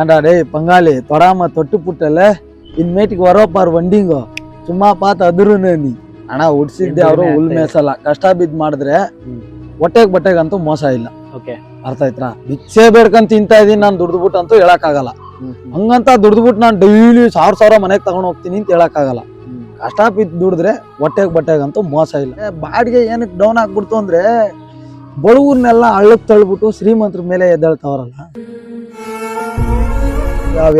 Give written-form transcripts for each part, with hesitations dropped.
ஏண்டா டேய் பங்காளி தொடாம தொட்டு புட்டல இன்மேட்டுக்கு வரோப்பார் வண்டிங்கೋ சும்மா பார்த்து ಅದುರುನೆ ನೀ ಅಣ್ಣ ಉಡ್ಸಿದ್ದೆ ಅವರು ಹುಲ್ ಮೇಸಲ್ಲ ಕಷ್ಟ ಬಿದ್ದು ಮಾಡಿದ್ರೆ ಹೊಟ್ಟೆಗೆ ಅಂತೂ ಮೋಸ ಇಲ್ಲ. ಓಕೆ, ಅರ್ಥ ಆಯ್ತಾ? ಭಿಕ್ಷೆ ಬೇಡ್ಕೊಂಡ್ ತಿಂತಾ ಇದೀನಿ ನಾನು ದುಡ್ದುಬಿಟ್ಟು ಅಂತೂ ಹೇಳಕ್ಕಾಗಲ್ಲ. ಹಂಗಂತ ದುಡ್ದುಬಿಟ್ಟು ನಾನು ಡೈಲಿ ಸಾವಿರ ಮನೆಗೆ ತಗೊಂಡು ಹೋಗ್ತೀನಿ ಅಂತ ಹೇಳಕ್ಕಾಗಲ್ಲ. ಕಷ್ಟ ಬಿದ್ದು ದುಡಿದ್ರೆ ಹೊಟ್ಟೆಗಂತೂ ಮೋಸ ಇಲ್ಲ. ಬಾಡಿಗೆ ಏನಕ್ಕೆ ಡೌನ್ ಆಗ್ಬಿಡ್ತು ಅಂದ್ರೆ ಬಡವ್ರನ್ನೆಲ್ಲ ಹಳ್ಳಕ್ ತಳ್ಬಿಟ್ಟು ಶ್ರೀಮಂತರ ಮೇಲೆ ಎದ್ದೇಳ್ತಾವ್ರಲ್ಲ.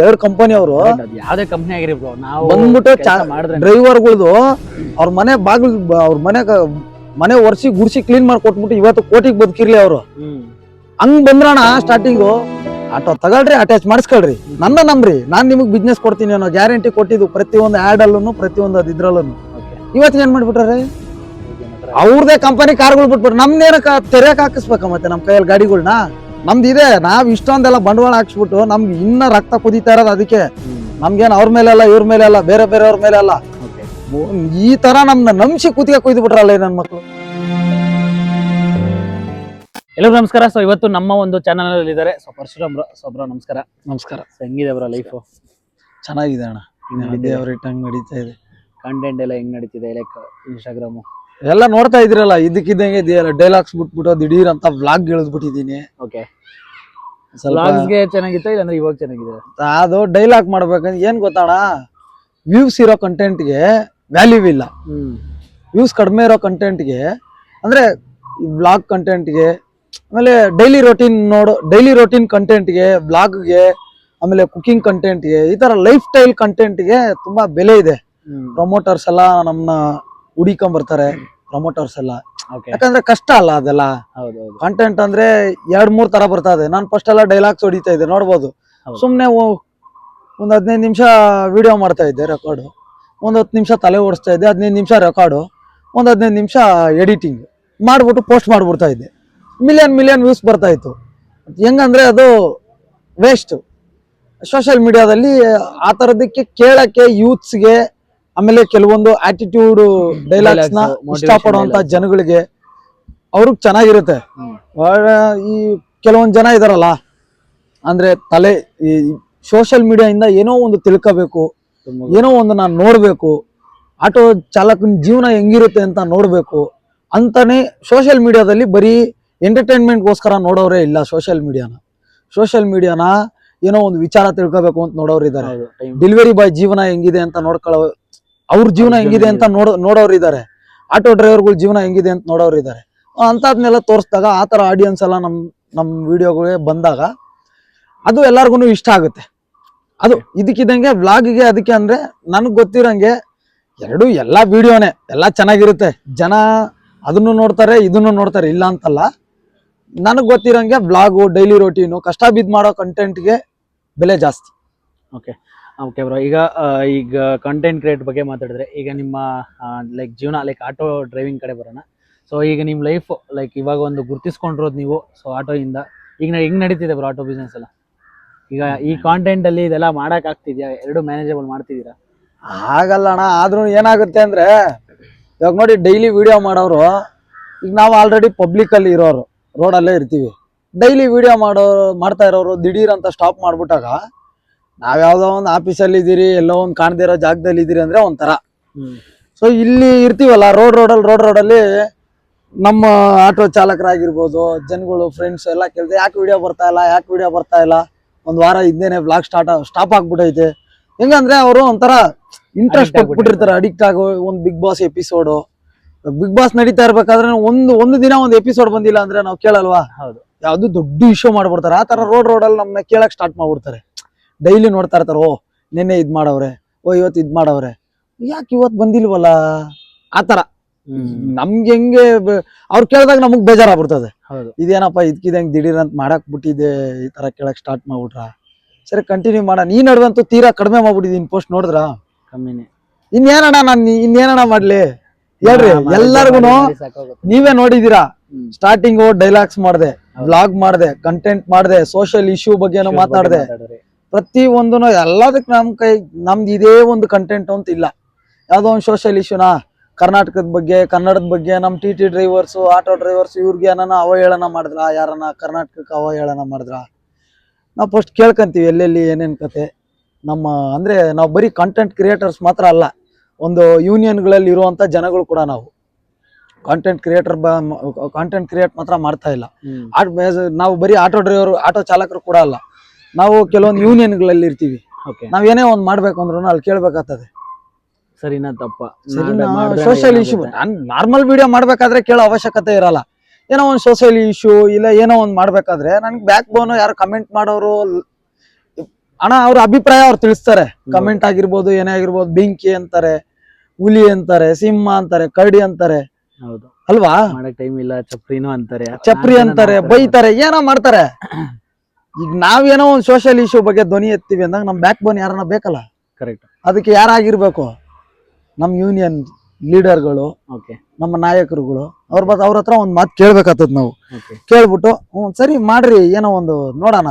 ಎರಡು ಕಂಪನಿ ಅವರು ಯಾವ್ದೇ ಕಂಪನಿ ಆಗಿರಿ ನಾವು ಬಂದ್ಬಿಟ್ಟು ಡ್ರೈವರ್ಗಳ್ದು ಅವ್ರ ಮನೆ ಬಾಗಿಲು ಅವ್ರ ಮನೆ ಒರ್ಸಿ ಗುಡ್ಸಿ ಕ್ಲೀನ್ ಮಾಡಿ ಕೊಟ್ಬಿಟ್ಟು ಇವತ್ತು ಕೋಟಿಗೆ ಬದುಕಿರ್ಲಿ ಅವರು. ಹಂಗ್ ಬಂದ್ರಣ ಸ್ಟಾರ್ಟಿಂಗು ಆಟೋ ತಗೊಳ್ರಿ, ಅಟ್ಯಾಚ್ ಮಾಡಿಸ್ಕೊಳ್ರಿ, ನನ್ನ ನಂಬ್ರಿ, ನಾನ್ ನಿಮಗ್ ಬಿಸ್ನೆಸ್ ಕೊಡ್ತೀನಿ ಅನ್ನೋ ಗ್ಯಾರಂಟಿ ಕೊಟ್ಟಿದ್ದು ಪ್ರತಿಯೊಂದು ಆಡ್ ಅಲ್ಲೂ ಪ್ರತಿಯೊಂದು ಇದ್ರಲ್ಲೂ. ಇವತ್ತಿಗೆ ಏನ್ ಮಾಡ್ಬಿಟ್ರೆ ಅವ್ರದೇ ಕಂಪನಿ ಕಾರ್ಗಳು ಬಿಟ್ಬಿಟ್ರು. ನಮ್ದೇನಕ್ಕ ತೆರೆಯಕ್ ಹಾಕಿಸ್ಬೇಕ ಮತ್ತೆ ನಮ್ ಕೈಯಲ್ಲಿ ಗಾಡಿಗಳ್ನ? ನಮ್ದು ಇದೆ, ನಾವ್ ಇಷ್ಟೊಂದೆಲ್ಲ ಬಂಡವಾಳ ಹಾಕ್ಸ್ಬಿಟ್ಟು ನಮ್ಗೆ ಇನ್ನ ರಕ್ತ ಕುದೀತಾ ಇರೋದು. ಅದಕ್ಕೆ ನಮ್ಗೇನ್ ಅವ್ರ ಮೇಲೆ ಅಲ್ಲ, ಇವ್ರ ಮೇಲೆ ಅಲ್ಲ, ಬೇರೆಯವ್ರ ಮೇಲೆ ಅಲ್ಲ, ಈ ತರ ನಮ್ನ ನಂಬಿಸಿ ಕುತ್ತಿಗೆ ಕುಯ್ದು ಬಿಟ್ರಲ್ಲ ನನ್ ಮಕ್ಳು. ಎಲ್ಲರಿಗೂ ನಮಸ್ಕಾರ. ಸೊ ಇವತ್ತು ನಮ್ಮ ಒಂದು ಚಾನಲ್ ಅಲ್ಲಿ ಇದ್ದಾರೆ ಪರಶುರಾಮ್ ಬ್ರೋ. ನಮಸ್ಕಾರ. ನಮಸ್ಕಾರ. ಹೆಂಗಿದೆ ಬ್ರೋ ಲೈಫ್? ಚೆನ್ನಾಗಿದೆ ಅಣ್ಣ, ಹಂಗ್ ನಡೀತಾ ಇದೆ. ಕಂಟೆಂಟ್ ಎಲ್ಲ ಹೆಂಗ್ ನಡೀತಿದೆ? ಲೈಕ್ ಇನ್ಸ್ಟಾಗ್ರಾಮು ಎಲ್ಲ ನೋಡ್ತಾ ಇದ್ರಲ್ಲ, ಇದಕ್ಕಿದ್ದಂಗೆ ಡೈಲಾಗ್ಸ್ ಬಿಟ್ಬಿಟ್ಟು ದಿಢೀರ್ ಅಂತ ವ್ಲಾಗ್ ಇಳಿದ್ಬಿಟ್ಟಿದೀನಿ. ಓಕೆ, ವ್ಲಾಗ್ಸ್ಗೆ ಚೆನ್ನಾಗಿತ್ತು ಇಲ್ಲ ಅಂದ್ರೆ ಇವಾಗ ಚೆನ್ನಾಗಿದೆ? ಅದು ಡೈಲಾಗ್ ಮಾಡ್ಬೇಕಂದ್ರೆ ಏನ್ ಗೊತ್ತಣ್ಣ, ವ್ಯೂಸ್ ಇರೋ ಕಂಟೆಂಟ್ಗೆ ವ್ಯಾಲ್ಯೂ ಇಲ್ಲ. ವ್ಯೂಸ್ ಕಡಿಮೆ ಇರೋ ಕಂಟೆಂಟ್ಗೆ ಅಂದ್ರೆ ಬ್ಲಾಗ್ ಕಂಟೆಂಟ್ಗೆ, ಆಮೇಲೆ ಡೈಲಿ ರೋಟೀನ್ ಕಂಟೆಂಟ್ಗೆ, ಬ್ಲಾಗ್ಗೆ, ಆಮೇಲೆ ಕುಕಿಂಗ್ ಕಂಟೆಂಟ್ಗೆ, ಈ ತರ ಲೈಫ್ ಸ್ಟೈಲ್ ಕಂಟೆಂಟ್ಗೆ ತುಂಬಾ ಬೆಲೆ ಇದೆ. ಪ್ರಮೋಟರ್ಸ್ ಎಲ್ಲ ನಮ್ನ ಹುಡಿಕೊಂಡ್ ಬರ್ತಾರೆ, ಪ್ರಮೋಟರ್ಸ್ ಎಲ್ಲ. ಯಾಕಂದ್ರೆ ಕಷ್ಟ ಅಲ್ಲ ಅದೆಲ್ಲ. ಕಂಟೆಂಟ್ ಅಂದ್ರೆ 2-3 ತರ ಬರ್ತಾ ಇದೆ. ನಾನು ಫಸ್ಟ್ ಎಲ್ಲ ಡೈಲಾಗ್ಸ್ ಹೊಡಿತಾ ಇದ್ದೆ, ನೋಡ್ಬೋದು. ಸುಮ್ನೆ ಒಂದ್ 15 ನಿಮಿಷ ವಿಡಿಯೋ ಮಾಡ್ತಾ ಇದ್ದೆ ರೆಕಾರ್ಡು, ಒಂದ್ 10 ನಿಮಿಷ ತಲೆ ಓಡಿಸ್ತಾ ಇದ್ದೆ, 15 ನಿಮಿಷ ರೆಕಾರ್ಡು, ಒಂದ್ 15 ನಿಮಿಷ ಎಡಿಟಿಂಗ್ ಮಾಡ್ಬಿಟ್ಟು ಪೋಸ್ಟ್ ಮಾಡ್ಬಿಡ್ತಾ ಇದ್ದೆ. ಮಿಲಿಯನ್ ವ್ಯೂಸ್ ಬರ್ತಾ ಇತ್ತು. ಹೆಂಗಂದ್ರೆ ಅದು ವೇಸ್ಟ್. ಸೋಷಿಯಲ್ ಮೀಡಿಯಾದಲ್ಲಿ ಆ ತರದಕ್ಕೆ ಕೇಳಕ್ಕೆ ಯೂತ್ಸ್ಗೆ, ಆಮೇಲೆ ಕೆಲವೊಂದು ಆಟಿಟ್ಯೂಡ್ ಡೈಲಾಗ್ಸ್ ನ ಇಷ್ಟಪಡುವಂತ ಜನಗಳಿಗೆ ಅವ್ರಿಗೆ ಚೆನ್ನಾಗಿರುತ್ತೆ. ಈ ಕೆಲವೊಂದ್ ಜನ ಇದಾರಲ್ಲ, ಅಂದ್ರೆ ಈ ಸೋಷಿಯಲ್ ಮೀಡಿಯಾದಿಂದ ಏನೋ ಒಂದು ತಿಳ್ಕೋಬೇಕು, ಏನೋ ಒಂದು ನಾನು ನೋಡ್ಬೇಕು, ಆಟೋ ಚಾಲಕನ ಜೀವನ ಹೆಂಗಿರುತ್ತೆ ಅಂತ ನೋಡ್ಬೇಕು ಅಂತಾನೆ ಸೋಷಿಯಲ್ ಮೀಡಿಯಾದಲ್ಲಿ ಬರೀ ಎಂಟರ್ಟೈನ್ಮೆಂಟ್ಗೋಸ್ಕರ ನೋಡೋರೇ ಇಲ್ಲ. ಸೋಷಿಯಲ್ ಮೀಡಿಯಾನ ಏನೋ ಒಂದು ವಿಚಾರ ತಿಳ್ಕೋಬೇಕು ಅಂತ ನೋಡೋರು ಇದ್ದಾರೆ. ಡೆಲಿವರಿ ಬಾಯ್ ಜೀವನ ಹೆಂಗಿದೆ ಅಂತ ಅವ್ರ ಜೀವನ ಹೆಂಗಿದೆ ಅಂತ ನೋಡೋರು ಇದ್ದಾರೆ. ಆಟೋ ಡ್ರೈವರ್ಗಳ ಜೀವನ ಹೆಂಗಿದೆ ಅಂತ ನೋಡೋರು ಇದ್ದಾರೆ. ಅಂತದ್ನೆಲ್ಲ ತೋರಿಸಿದಾಗ ಆ ತರ ಆಡಿಯನ್ಸ್ ಎಲ್ಲ ನಮ್ ವಿಡಿಯೋಗಳಿಗೆ ಬಂದಾಗ ಅದು ಎಲ್ಲಾರ್ಗು ಇಷ್ಟ ಆಗುತ್ತೆ. ಅದು ಇದಕ್ಕಿದ್ದಂಗೆ ವ್ಲಾಗಿಗೆ ಅದಕ್ಕೆ ಅಂದ್ರೆ ನನಗ್ ಗೊತ್ತಿರಂಗೆ ಎಲ್ಲಾ ವಿಡಿಯೋನೇ ಎಲ್ಲ ಚೆನ್ನಾಗಿರುತ್ತೆ. ಜನ ಅದನ್ನು ನೋಡ್ತಾರೆ, ಇದನ್ನು ನೋಡ್ತಾರೆ, ಇಲ್ಲ ಅಂತಲ್ಲ. ನನಗ್ ಗೊತ್ತಿರಂಗೆ ಬ್ಲಾಗು, ಡೈಲಿ ರೋಟೀನು, ಕಷ್ಟ ಬಿದ್ದು ಮಾಡೋ ಕಂಟೆಂಟ್ಗೆ ಬೆಲೆ ಜಾಸ್ತಿ. ಓಕೆ ಬ್ರೋ, ಈಗ ಕಂಟೆಂಟ್ ಕ್ರಿಯೇಟ್ ಬಗ್ಗೆ ಮಾತಾಡಿದ್ರೆ, ಈಗ ನಿಮ್ಮ ಲೈಕ್ ಜೀವನ ಲೈಕ್ ಆಟೋ ಡ್ರೈವಿಂಗ್ ಕಡೆ ಬರೋಣ. ಸೊ ಈಗ ನಿಮ್ಮ ಲೈಫ್ ಲೈಕ್ ಇವಾಗ ಒಂದು ಗುರ್ತಿಸ್ಕೊಂಡಿರೋದು ನೀವು. ಸೊ ಆಟೋಯಿಂದ ಈಗ ಹೆಂಗ್ ನಡೀತಿದೆ ಬ್ರೋ ಆಟೋ ಬಿಸ್ನೆಸ್ ಎಲ್ಲ? ಈಗ ಈ ಕಾಂಟೆಂಟ್ ಅಲ್ಲಿ ಇದೆಲ್ಲ ಮಾಡಕ್ ಆಗ್ತಿದ್ಯಾ? ಎರಡು ಮ್ಯಾನೇಜಬಲ್ ಮಾಡ್ತಿದ್ದೀರಾ? ಆಗಲ್ಲ ಅಣ್ಣ. ಆದ್ರೂ ಏನಾಗುತ್ತೆ ಅಂದ್ರೆ, ಇವಾಗ ನೋಡಿ ಡೈಲಿ ವಿಡಿಯೋ ಮಾಡೋರು, ಈಗ ನಾವು ಆಲ್ರೆಡಿ ಪಬ್ಲಿಕ್ ಅಲ್ಲಿ ಇರೋರು, ರೋಡಲ್ಲೇ ಇರ್ತೀವಿ. ಡೈಲಿ ವಿಡಿಯೋ ಮಾಡ್ತಾ ಇರೋರು ದಿಢೀರ್ ಅಂತ ಸ್ಟಾಪ್ ಮಾಡ್ಬಿಟ್ಟಾಗ, ನಾವ್ ಯಾವ್ದೋ ಒಂದು ಆಫೀಸಲ್ಲಿ ಇದ್ದೀರಿ, ಎಲ್ಲೋ ಒಂದು ಕಾಣದೇ ಇರೋ ಜಾಗದಲ್ಲಿ ಇದ್ದೀರಿ ಅಂದ್ರೆ ಒಂಥರ. ಸೊ ಇಲ್ಲಿ ಇರ್ತೀವಲ್ಲ ರೋಡಲ್ಲಿ ನಮ್ಮ ಆಟೋ ಚಾಲಕರಾಗಿರ್ಬೋದು, ಜನಗಳು, ಫ್ರೆಂಡ್ಸ್ ಎಲ್ಲ ಕೇಳ್ದೆ, ಯಾಕೆ ವಿಡಿಯೋ ಬರ್ತಾ ಇಲ್ಲ, ಒಂದ್ ವಾರ ಹಿಂದೆನೆ ಬ್ಲಾಗ್ ಸ್ಟಾಪ್ ಆಗ್ಬಿಟ್ಟೈತೆ. ಹೆಂಗಂದ್ರೆ ಅವರು ಒಂಥರ ಇಂಟ್ರೆಸ್ಟ್ ಕೊಟ್ಬಿಟ್ಟಿರ್ತಾರೆ, ಅಡಿಕ್ಟ್ ಆಗೋ. ಒಂದು ಬಿಗ್ ಬಾಸ್ ನಡೀತಾ ಇರ್ಬೇಕಾದ್ರೆ ಒಂದು ದಿನ ಒಂದು ಎಪಿಸೋಡ್ ಬಂದಿಲ್ಲ ಅಂದ್ರೆ ನಾವು ಕೇಳಲ್ವಾ? ಯಾವ್ದು ದೊಡ್ಡ ಇಶ್ಯೂ ಮಾಡ್ಬಿಡ್ತಾರೆ. ಆ ತರ ರೋಡಲ್ಲಿ ನಮ್ಮನ್ನ ಕೇಳಕ್ ಸ್ಟಾರ್ಟ್ ಮಾಡ್ಬಿಡ್ತಾರೆ. ಡೈಲಿ ನೋಡ್ತಾ ಇರ್ತಾರೆ, ಓ ನಿನ್ನೆ ಇದ್ ಮಾಡವ್ರೆ, ಓ ಇವತ್ತು ಇದ್ ಮಾಡವ್ರೆ, ಯಾಕೆ ಇವತ್ತು ಬಂದಿಲ್ವಲ್ಲ, ಆತರ. ನಮ್ಗೆ ಹೆಂಗೆ ಅವ್ರು ಕೇಳಿದಾಗ ನಮಗ್ ಬೇಜಾರಾಗ್ಬಿಡ್ತದೆ. ಇದೇನಪ್ಪ ಇದಕ್ಕಿದಂಗೆ ದಿಢೀರ್ ಅಂತ ಮಾಡಕ್ ಬಿಟ್ಟಿದೆ, ಈ ತರ ಕೇಳಕ್ ಸ್ಟಾರ್ಟ್ ಮಾಡ್ಬಿಟ್ರ, ಸರಿ ಕಂಟಿನ್ಯೂ ಮಾಡೋಣ. ಈ ನಡುವಂತೂ ತೀರಾ ಕಡಿಮೆ ಮಾಡ್ಬಿಟ್ಟಿದೀನಿ ಪೋಸ್ಟ್. ನೋಡಿದ್ರ ಕಮ್ಮಿನೇ. ಇನ್ನೇನಣ್ಣ ಮಾಡ್ಲಿ ಹೇಳ್ರಿ? ಎಲ್ಲರಿಗೂ ನೀವೇ ನೋಡಿದೀರಾ. ಸ್ಟಾರ್ಟಿಂಗು ಡೈಲಾಗ್ಸ್ ಮಾಡ್ದೆ, ವ್ಲಾಗ್ ಮಾಡ್ದೆ, ಕಂಟೆಂಟ್ ಮಾಡ್ದೆ, ಸೋಷಿಯಲ್ ಇಶ್ಯೂ ಬಗ್ಗೆನೂ ಮಾತಾಡ್ದೆ. ಪ್ರತಿ ಒಂದು ಎಲ್ಲದಕ್ಕೆ ನಮ್ದು ಇದೇ ಒಂದು ಕಂಟೆಂಟ್ ಅಂತ ಇಲ್ಲ. ಯಾವ್ದೋ ಒಂದು ಸೋಷಿಯಲ್ ಇಶ್ಯೂನಾ, ಕರ್ನಾಟಕದ ಬಗ್ಗೆ, ಕನ್ನಡದ ಬಗ್ಗೆ, ನಮ್ ಟಿ ಡ್ರೈವರ್ಸ್, ಆಟೋ ಡ್ರೈವರ್ಸ್, ಇವ್ರಿಗೆ ಏನಾನ ಅವಹೇಳನ ಮಾಡಿದ್ರ, ಯಾರನ್ನ ಕರ್ನಾಟಕಕ್ಕೆ ಅವಹೇಳನ ಮಾಡಿದ್ರ, ನಾವು ಫಸ್ಟ್ ಕೇಳ್ಕೊಂತೀವಿ ಎಲ್ಲೆಲ್ಲಿ ಏನೇನು ಕತೆ ನಮ್ಮ ಅಂದರೆ ನಾವು ಬರೀ ಕಂಟೆಂಟ್ ಕ್ರಿಯೇಟರ್ಸ್ ಮಾತ್ರ ಅಲ್ಲ, ಒಂದು ಯೂನಿಯನ್ಗಳಲ್ಲಿ ಇರುವಂಥ ಜನಗಳು ಕೂಡ ನಾವು ಕಾಂಟೆಂಟ್ ಕ್ರಿಯೇಟ್ ಮಾತ್ರ ಮಾಡ್ತಾ ಇಲ್ಲ. ನಾವು ಬರೀ ಆಟೋ ಡ್ರೈವರ್ ಆಟೋ ಚಾಲಕರು ಕೂಡ ಅಲ್ಲ, ನಾವು ಕೆಲವೊಂದು ಯೂನಿಯನ್ಗಳಲ್ಲಿ ಇರ್ತೀವಿ. ನಾವ್ ಏನೇ ಒಂದ್ ಮಾಡ್ಬೇಕು ಅಂದ್ರೂ ಅಲ್ಲಿ ಕೇಳ್ಬೇಕಾಗ್ತದೆ, ಸರಿನಾ ತಪ್ಪ. Social issue. ನಾರ್ಮಲ್ ವಿಡಿಯೋ ಮಾಡ್ಬೇಕಾದ್ರೆ ಕೇಳೋ ಅವಶ್ಯಕತೆ ಇರಲ್ಲ. ಏನೋ ಒಂದು ಸೋಷಿಯಲ್ ಇಶ್ಯೂ ಇಲ್ಲ ಏನೋ ಒಂದ್ ಮಾಡ್ಬೇಕಾದ್ರೆ ನನ್ಗೆ ಬ್ಯಾಕ್ ಬೋನ್ ಯಾರು ಕಮೆಂಟ್ ಮಾಡೋರು ಅಣ್ಣ ಅವ್ರ ಅಭಿಪ್ರಾಯ ಅವ್ರು ತಿಳಿಸ್ತಾರೆ. ಕಮೆಂಟ್ ಆಗಿರ್ಬೋದು, ಏನೇ ಆಗಿರ್ಬೋದು, ಬೆಂಕಿ ಅಂತಾರೆ, ಹುಲಿ ಅಂತಾರೆ, ಸಿಂಹ ಅಂತಾರೆ, ಕರಡಿ ಅಂತಾರೆ, ಹೌದು ಅಲ್ವಾ? ಮಾಡಕ್ ಟೈಮ್ ಇಲ್ಲ, ಚಪ್ರಿನೂ ಅಂತಾರೆ, ಚಪ್ರಿ ಅಂತಾರೆ, ಬೈತಾರೆ, ಏನೋ ಮಾಡ್ತಾರೆ. ಈಗ ನಾವೇನೋ ಒಂದು ಸೋಷಿಯಲ್ ಇಶ್ಯೂ ಬಗ್ಗೆ ಧ್ವನಿ ಎತ್ತೀವಿ ಅಂದಾಗ ನಮ್ ಬ್ಯಾಕ್ ಬೋನ್ ಯಾರನ್ನ ಬೇಕಲ್ಲ. ಕರೆಕ್ಟ್. ಅದಕ್ಕೆ ಯಾರಾಗಿರ್ಬೇಕು? ನಮ್ ಯೂನಿಯನ್ ಲೀಡರ್ಗಳು, ನಮ್ಮ ನಾಯಕರುಗಳು. ಅವ್ರ ಹತ್ರ ಒಂದ್ ಮಾತು ಕೇಳ್ಬೇಕಾಗ್ತದ ನಾವು. ಕೇಳ್ಬಿಟ್ಟು ಸರಿ ಮಾಡ್ರಿ, ಏನೋ ಒಂದು ನೋಡೋಣ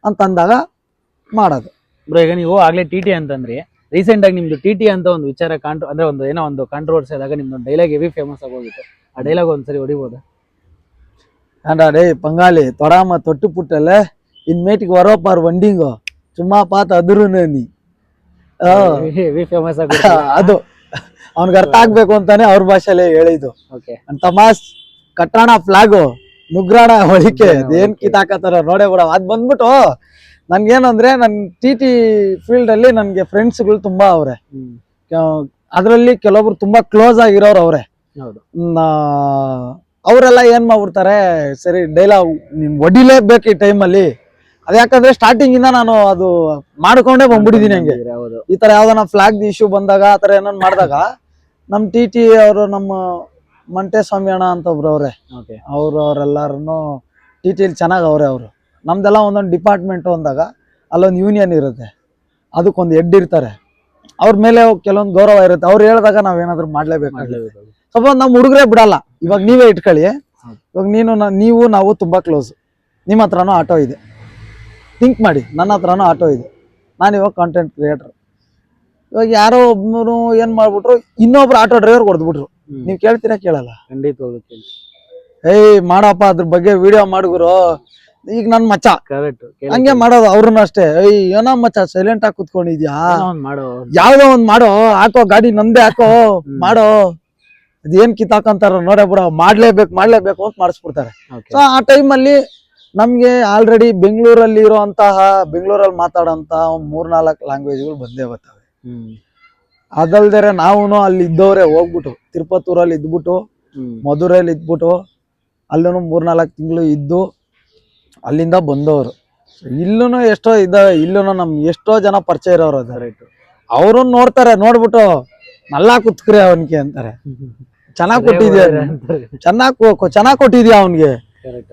ಅಂತ ಅಂದಾಗ ಮಾಡೋದು. ಬ್ರೋ ಈಗ ನೀವು ಆಗ್ಲೇ ಟಿ ಅಂತಂದ್ರಿ, ರೀಸೆಂಟ್ ಆಗಿ ನಿಮ್ದು ಟಿ ಅಂತ ಒಂದು ವಿಚಾರ ಅಂದ್ರೆ ಒಂದು ಏನೋ ಒಂದು ಕಾಂಟ್ರವರ್ಸಿ ಆದಾಗ ನಿಮ್ದು ಡೈಲಾಗ್ ಹೆವಿ ಫೇಮಸ್ ಆಗೋಗಿತ್ತು. ಆ ಡೈಲಾಗ್ ಒಂದ್ಸರಿ ಹೊಡಿಬೋದಾ? ಡೇ ಪಂಗಾಳಿ ತೊಡಾಮ ತೊಟ್ಟು ಪುಟ್ಟಲ್ಲ ಇನ್ಮೇಟಿಗೆ ವರೋಪಾರ್ ವಂಡಿಂಗೋ ಸುಮ್ಮಾ ಪಾತ ಅದುರು ನೀ ಹೆವಿ ಫೇಮಸ್ ಆಗ ಅದು ಅವ್ನಿಗೆ ಅರ್ಥ ಆಗ್ಬೇಕು ಅಂತಾನೆ ಅವ್ರ ಭಾಷೆಲೆ ಹೇಳಿದ್ದು. ತಮಾಸ್ ಕಟ್ಟಾಣ ಫ್ಲಾಗು ನುಗ್ರಾಣ ಹೊಳಿಕೆ ಏನ್ ಕಿತಾಕತ್ತಾರ ನೋಡೇ ಬಿಡ. ಅದ್ ಬಂದ್ಬಿಟ್ಟು ನನ್ಗೇನಂದ್ರೆ ನನ್ ಟಿ ಫೀಲ್ಡ್ ಅಲ್ಲಿ ನನ್ಗೆ ಫ್ರೆಂಡ್ಸ್ಗಳು ತುಂಬಾ ಅವ್ರೆ. ಅದ್ರಲ್ಲಿ ಕೆಲವೊಬ್ರು ತುಂಬಾ ಕ್ಲೋಸ್ ಆಗಿರೋರು ಅವ್ರೆ. ಅವರೆಲ್ಲ ಏನ್ ಮಾಡ್ಬಿಡ್ತಾರೆ, ಸರಿ ಡೈಲಾಗ್ ನಿನ್ ಹೊಡಿಲೇಬೇಕು ಈ ಟೈಮಲ್ಲಿ. ಅದ್ ಯಾಕಂದ್ರೆ ಸ್ಟಾರ್ಟಿಂಗ್ ಇಂದ ನಾನು ಅದು ಮಾಡ್ಕೊಂಡೇ ಬಂದ್ಬಿಟ್ಟಿದೀನಿ. ಹಂಗೆ ಈ ತರ ಯಾವ್ದಾನ ಫ್ಲಾಗ್ ಇಶ್ಯೂ ಬಂದಾಗ ಆತರ ಏನನ್ ಮಾಡಿದಾಗ ನಮ್ ಟಿ ಅವರು, ನಮ್ಮ ಮಂಟೆ ಸ್ವಾಮಿ ಅಣ್ಣ ಅಂತ ಒಬ್ರು ಅವ್ರೆ, ಅವ್ರೆಲ್ಲಾರು ಟಿಟಿಲಿ ಚೆನ್ನಾಗ್ ಅವ್ರೆ. ಅವರು ನಮ್ದೆಲ್ಲ ಒಂದೊಂದು ಡಿಪಾರ್ಟ್ಮೆಂಟ್ ಅಂದಾಗ ಅಲ್ಲೊಂದು ಯೂನಿಯನ್ ಇರುತ್ತೆ, ಅದಕ್ಕೊಂದು ಹೆಡ್ ಇರ್ತಾರೆ, ಅವ್ರ ಮೇಲೆ ಕೆಲವೊಂದು ಗೌರವ ಇರುತ್ತೆ. ಅವ್ರು ಹೇಳಿದಾಗ ನಾವೇನಾದ್ರು ಮಾಡ್ಲೇಬೇಕು. ಸ್ವಲ್ಪ ನಮ್ ಹುಡುಗರೇ ಬಿಡಲ್ಲ. ಇವಾಗ ನೀವೇ ಇಟ್ಕೊಳ್ಳಿ, ಇವಾಗ ನೀವು ನಾವು ತುಂಬಾ ಕ್ಲೋಸ್, ನಿಮ್ಮ ಹತ್ರನೂ ಆಟೋ ಇದೆ, ಥಿಂಕ್ ಮಾಡಿ, ನನ್ನ ಹತ್ರನೂ ಆಟೋ ಇದೆ, ನಾನಿವಾಗ ಕಾಂಟೆಂಟ್ ಕ್ರಿಯೇಟರ್. ಇವಾಗ ಯಾರೋ ಒಬ್ರು ಏನ್ ಮಾಡ್ಬಿಟ್ರು, ಇನ್ನೊಬ್ರು ಆಟೋ ಡ್ರೈವರ್ ಹೊಡೆದ್ಬಿಟ್ರು, ನೀವ್ ಕೇಳ್ತೀರಾ? ಕೇಳಲ್ಲ. ಖಂಡಿತವಾಗ್ಲೂ ಏಯ್ ಮಾಡಪ್ಪ ಅದ್ರ ಬಗ್ಗೆ ವಿಡಿಯೋ ಮಾಡಿದ್ರು. ಈಗ ನನ್ ಮಚ್ಚ ಹಂಗೆ ಮಾಡೋದು, ಅವ್ರನ್ನ ಅಷ್ಟೇ. ಏಯ್ ಏನೋ ಮಚ್ಚ ಸೈಲೆಂಟ್ ಆಗಿ ಕುತ್ಕೊಂಡಿದ್ಯಾ, ಯಾವ್ದೋ ಒಂದ್ ಮಾಡೋ, ಹಾಕೋ ಗಾಡಿ ನಂದೇ ಹಾಕೋ ಮಾಡೋ, ಅದೇನ್ ಕಿತ್ತಾಕಂತಾರ ನೋಡೇ ಬಿಡ, ಮಾಡ್ಲೇಬೇಕು ಅಂತ ಮಾಡಿಸ್ಬಿಡ್ತಾರೆ. ಸೊ ಆ ಟೈಮಲ್ಲಿ ನಮ್ಗೆ ಆಲ್ರೆಡಿ ಬೆಂಗಳೂರಲ್ಲಿ ಇರೋಂತಹ, ಬೆಂಗಳೂರಲ್ಲಿ ಮಾತಾಡೋಂತ 3-4 ಲ್ಯಾಂಗ್ವೇಜ್ಗಳು ಬಂದೇ ಬರ್ತವೆ. ಅದಲ್ದೇ ನಾವು ಅಲ್ಲಿ ಇದ್ದವ್ರೆ ಹೋಗ್ಬಿಟ್ಟು ತಿರುಪತ್ತೂರಲ್ಲಿ ಇದ್ಬಿಟ್ಟು, ಮಧುರೈಲಿ ಇದ್ಬಿಟ್ಟು, ಅಲ್ಲೂ 3-4 ತಿಂಗಳು ಇದ್ದು ಅಲ್ಲಿಂದ ಬಂದವರು. ಇಲ್ಲೂ ಎಷ್ಟೋ ಇಲ್ಲೂ ಎಷ್ಟೋ ಜನ ಪರಿಚಯ ಇರೋರು ಅದಾರೆ. ಅವ್ರನ್ನ ನೋಡ್ತಾರೆ, ನೋಡ್ಬಿಟ್ಟು ನಲ್ಲಾ ಕುತ್ಕ್ರೆ ಅವನ್ಗೆ ಅಂತಾರೆ, ಚೆನ್ನಾಗ್ ಕೊಟ್ಟಿದ್ಯಾ, ಚೆನ್ನಾಗ್ ಕೊಟ್ಟಿದ್ಯಾ ಅವನ್ಗೆ,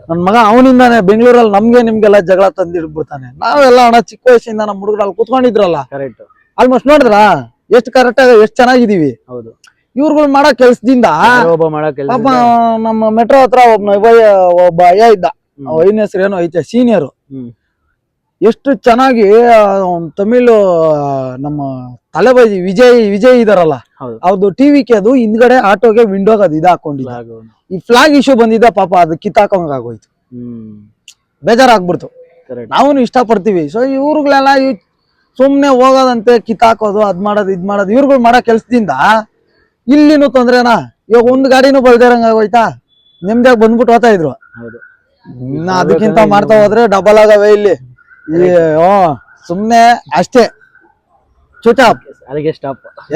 ನನ್ ಮಗ ಅವನಿಂದಾನೆ ಬೆಂಗಳೂರಲ್ಲಿ ನಮ್ಗೆ ನಿಮ್ಗೆಲ್ಲ ಜಗಳ ತಂದಿಡ್ಬಿಡ್ತಾನೆ. ನಾವೆಲ್ಲ ಅಣ್ಣ ಚಿಕ್ಕ ವಯಸ್ಸಿಂದ ನಮ್ಮ ಹುಡುಗರಲ್ಲಿ ಕುತ್ಕೊಂಡಿದ್ರಲ್ಲ, ಆಲ್ಮೋಸ್ಟ್ ನೋಡಿದ್ರ ಎಷ್ಟು ಕರೆಕ್ಟ್ ಆಗಿ ಎಷ್ಟು ಚೆನ್ನಾಗಿದೀವಿ. ಇವ್ರುಗಳು ಮಾಡೋ ಕೆಲ್ಸದಿಂದ ಪಾಪ ನಮ್ಮ ಮೆಟ್ರೋ ಹತ್ರ ಒಬ್ಬ ಅಯ್ಯ ಇದ್ದ, ಐನ ಹೆಸರು ಏನೋ ಐತೆ, ಸೀನಿಯರು, ಎಷ್ಟು ಚೆನ್ನಾಗಿ ತಮಿಳ್ ನಮ್ಮ ತಲೆಬಾಜಿ ವಿಜಯ್ ಇದಾರಲ್ಲ, ಅವ್ರದ್ದು ಟಿವಿಗೆ ಅದು ಹಿಂದ್ಗಡೆ ಆಟೋಗೆ ವಿಂಡೋಗೆ ಅದು ಹಾಕೊಂಡಿದ್ದ. ಈ ಫ್ಲಾಗ್ ಇಶ್ಯೂ ಬಂದಿದ್ದ, ಪಾಪ ಅದು ಕಿತ್ತಾಕಂಗ ಆಗೋಯ್ತು, ಬೇಜಾರಾಗ್ಬಿಡ್ತು. ನಾವು ಇಷ್ಟ ಪಡ್ತೀವಿ. ಸೊ ಇವ್ರುಗಳೆಲ್ಲ ಸುಮ್ನೆ ಹೋಗೋದಂತೆ ಕಿತ್ತಾಕೋದು, ಅದ್ ಮಾಡೋದು ಇದ್ ಮಾಡೋದು, ಇವ್ರುಗಳು ಮಾಡೋ ಕೆಲ್ಸದಿಂದ ಇಲ್ಲಿನೂ ತೊಂದ್ರೆನಾ. ಇವಾಗ ಒಂದ್ ಗಾಡಿನೂ ಬಳ್ದಿರಂಗ ಆಗೋಯ್ತಾ, ನಿಮ್ದಾಗ ಬಂದ್ಬಿಟ್ಟು ಹೋಗ್ತಾ ಇದ್ರು. ಅದಕ್ಕಿಂತ ಮಾಡ್ತಾ ಹೋದ್ರೆ ಡಬಲ್ ಆಗವೆ ಇಲ್ಲಿ. ಸುಮ್ನೆ ಅಷ್ಟೇ, ಚುಚಾಪ್,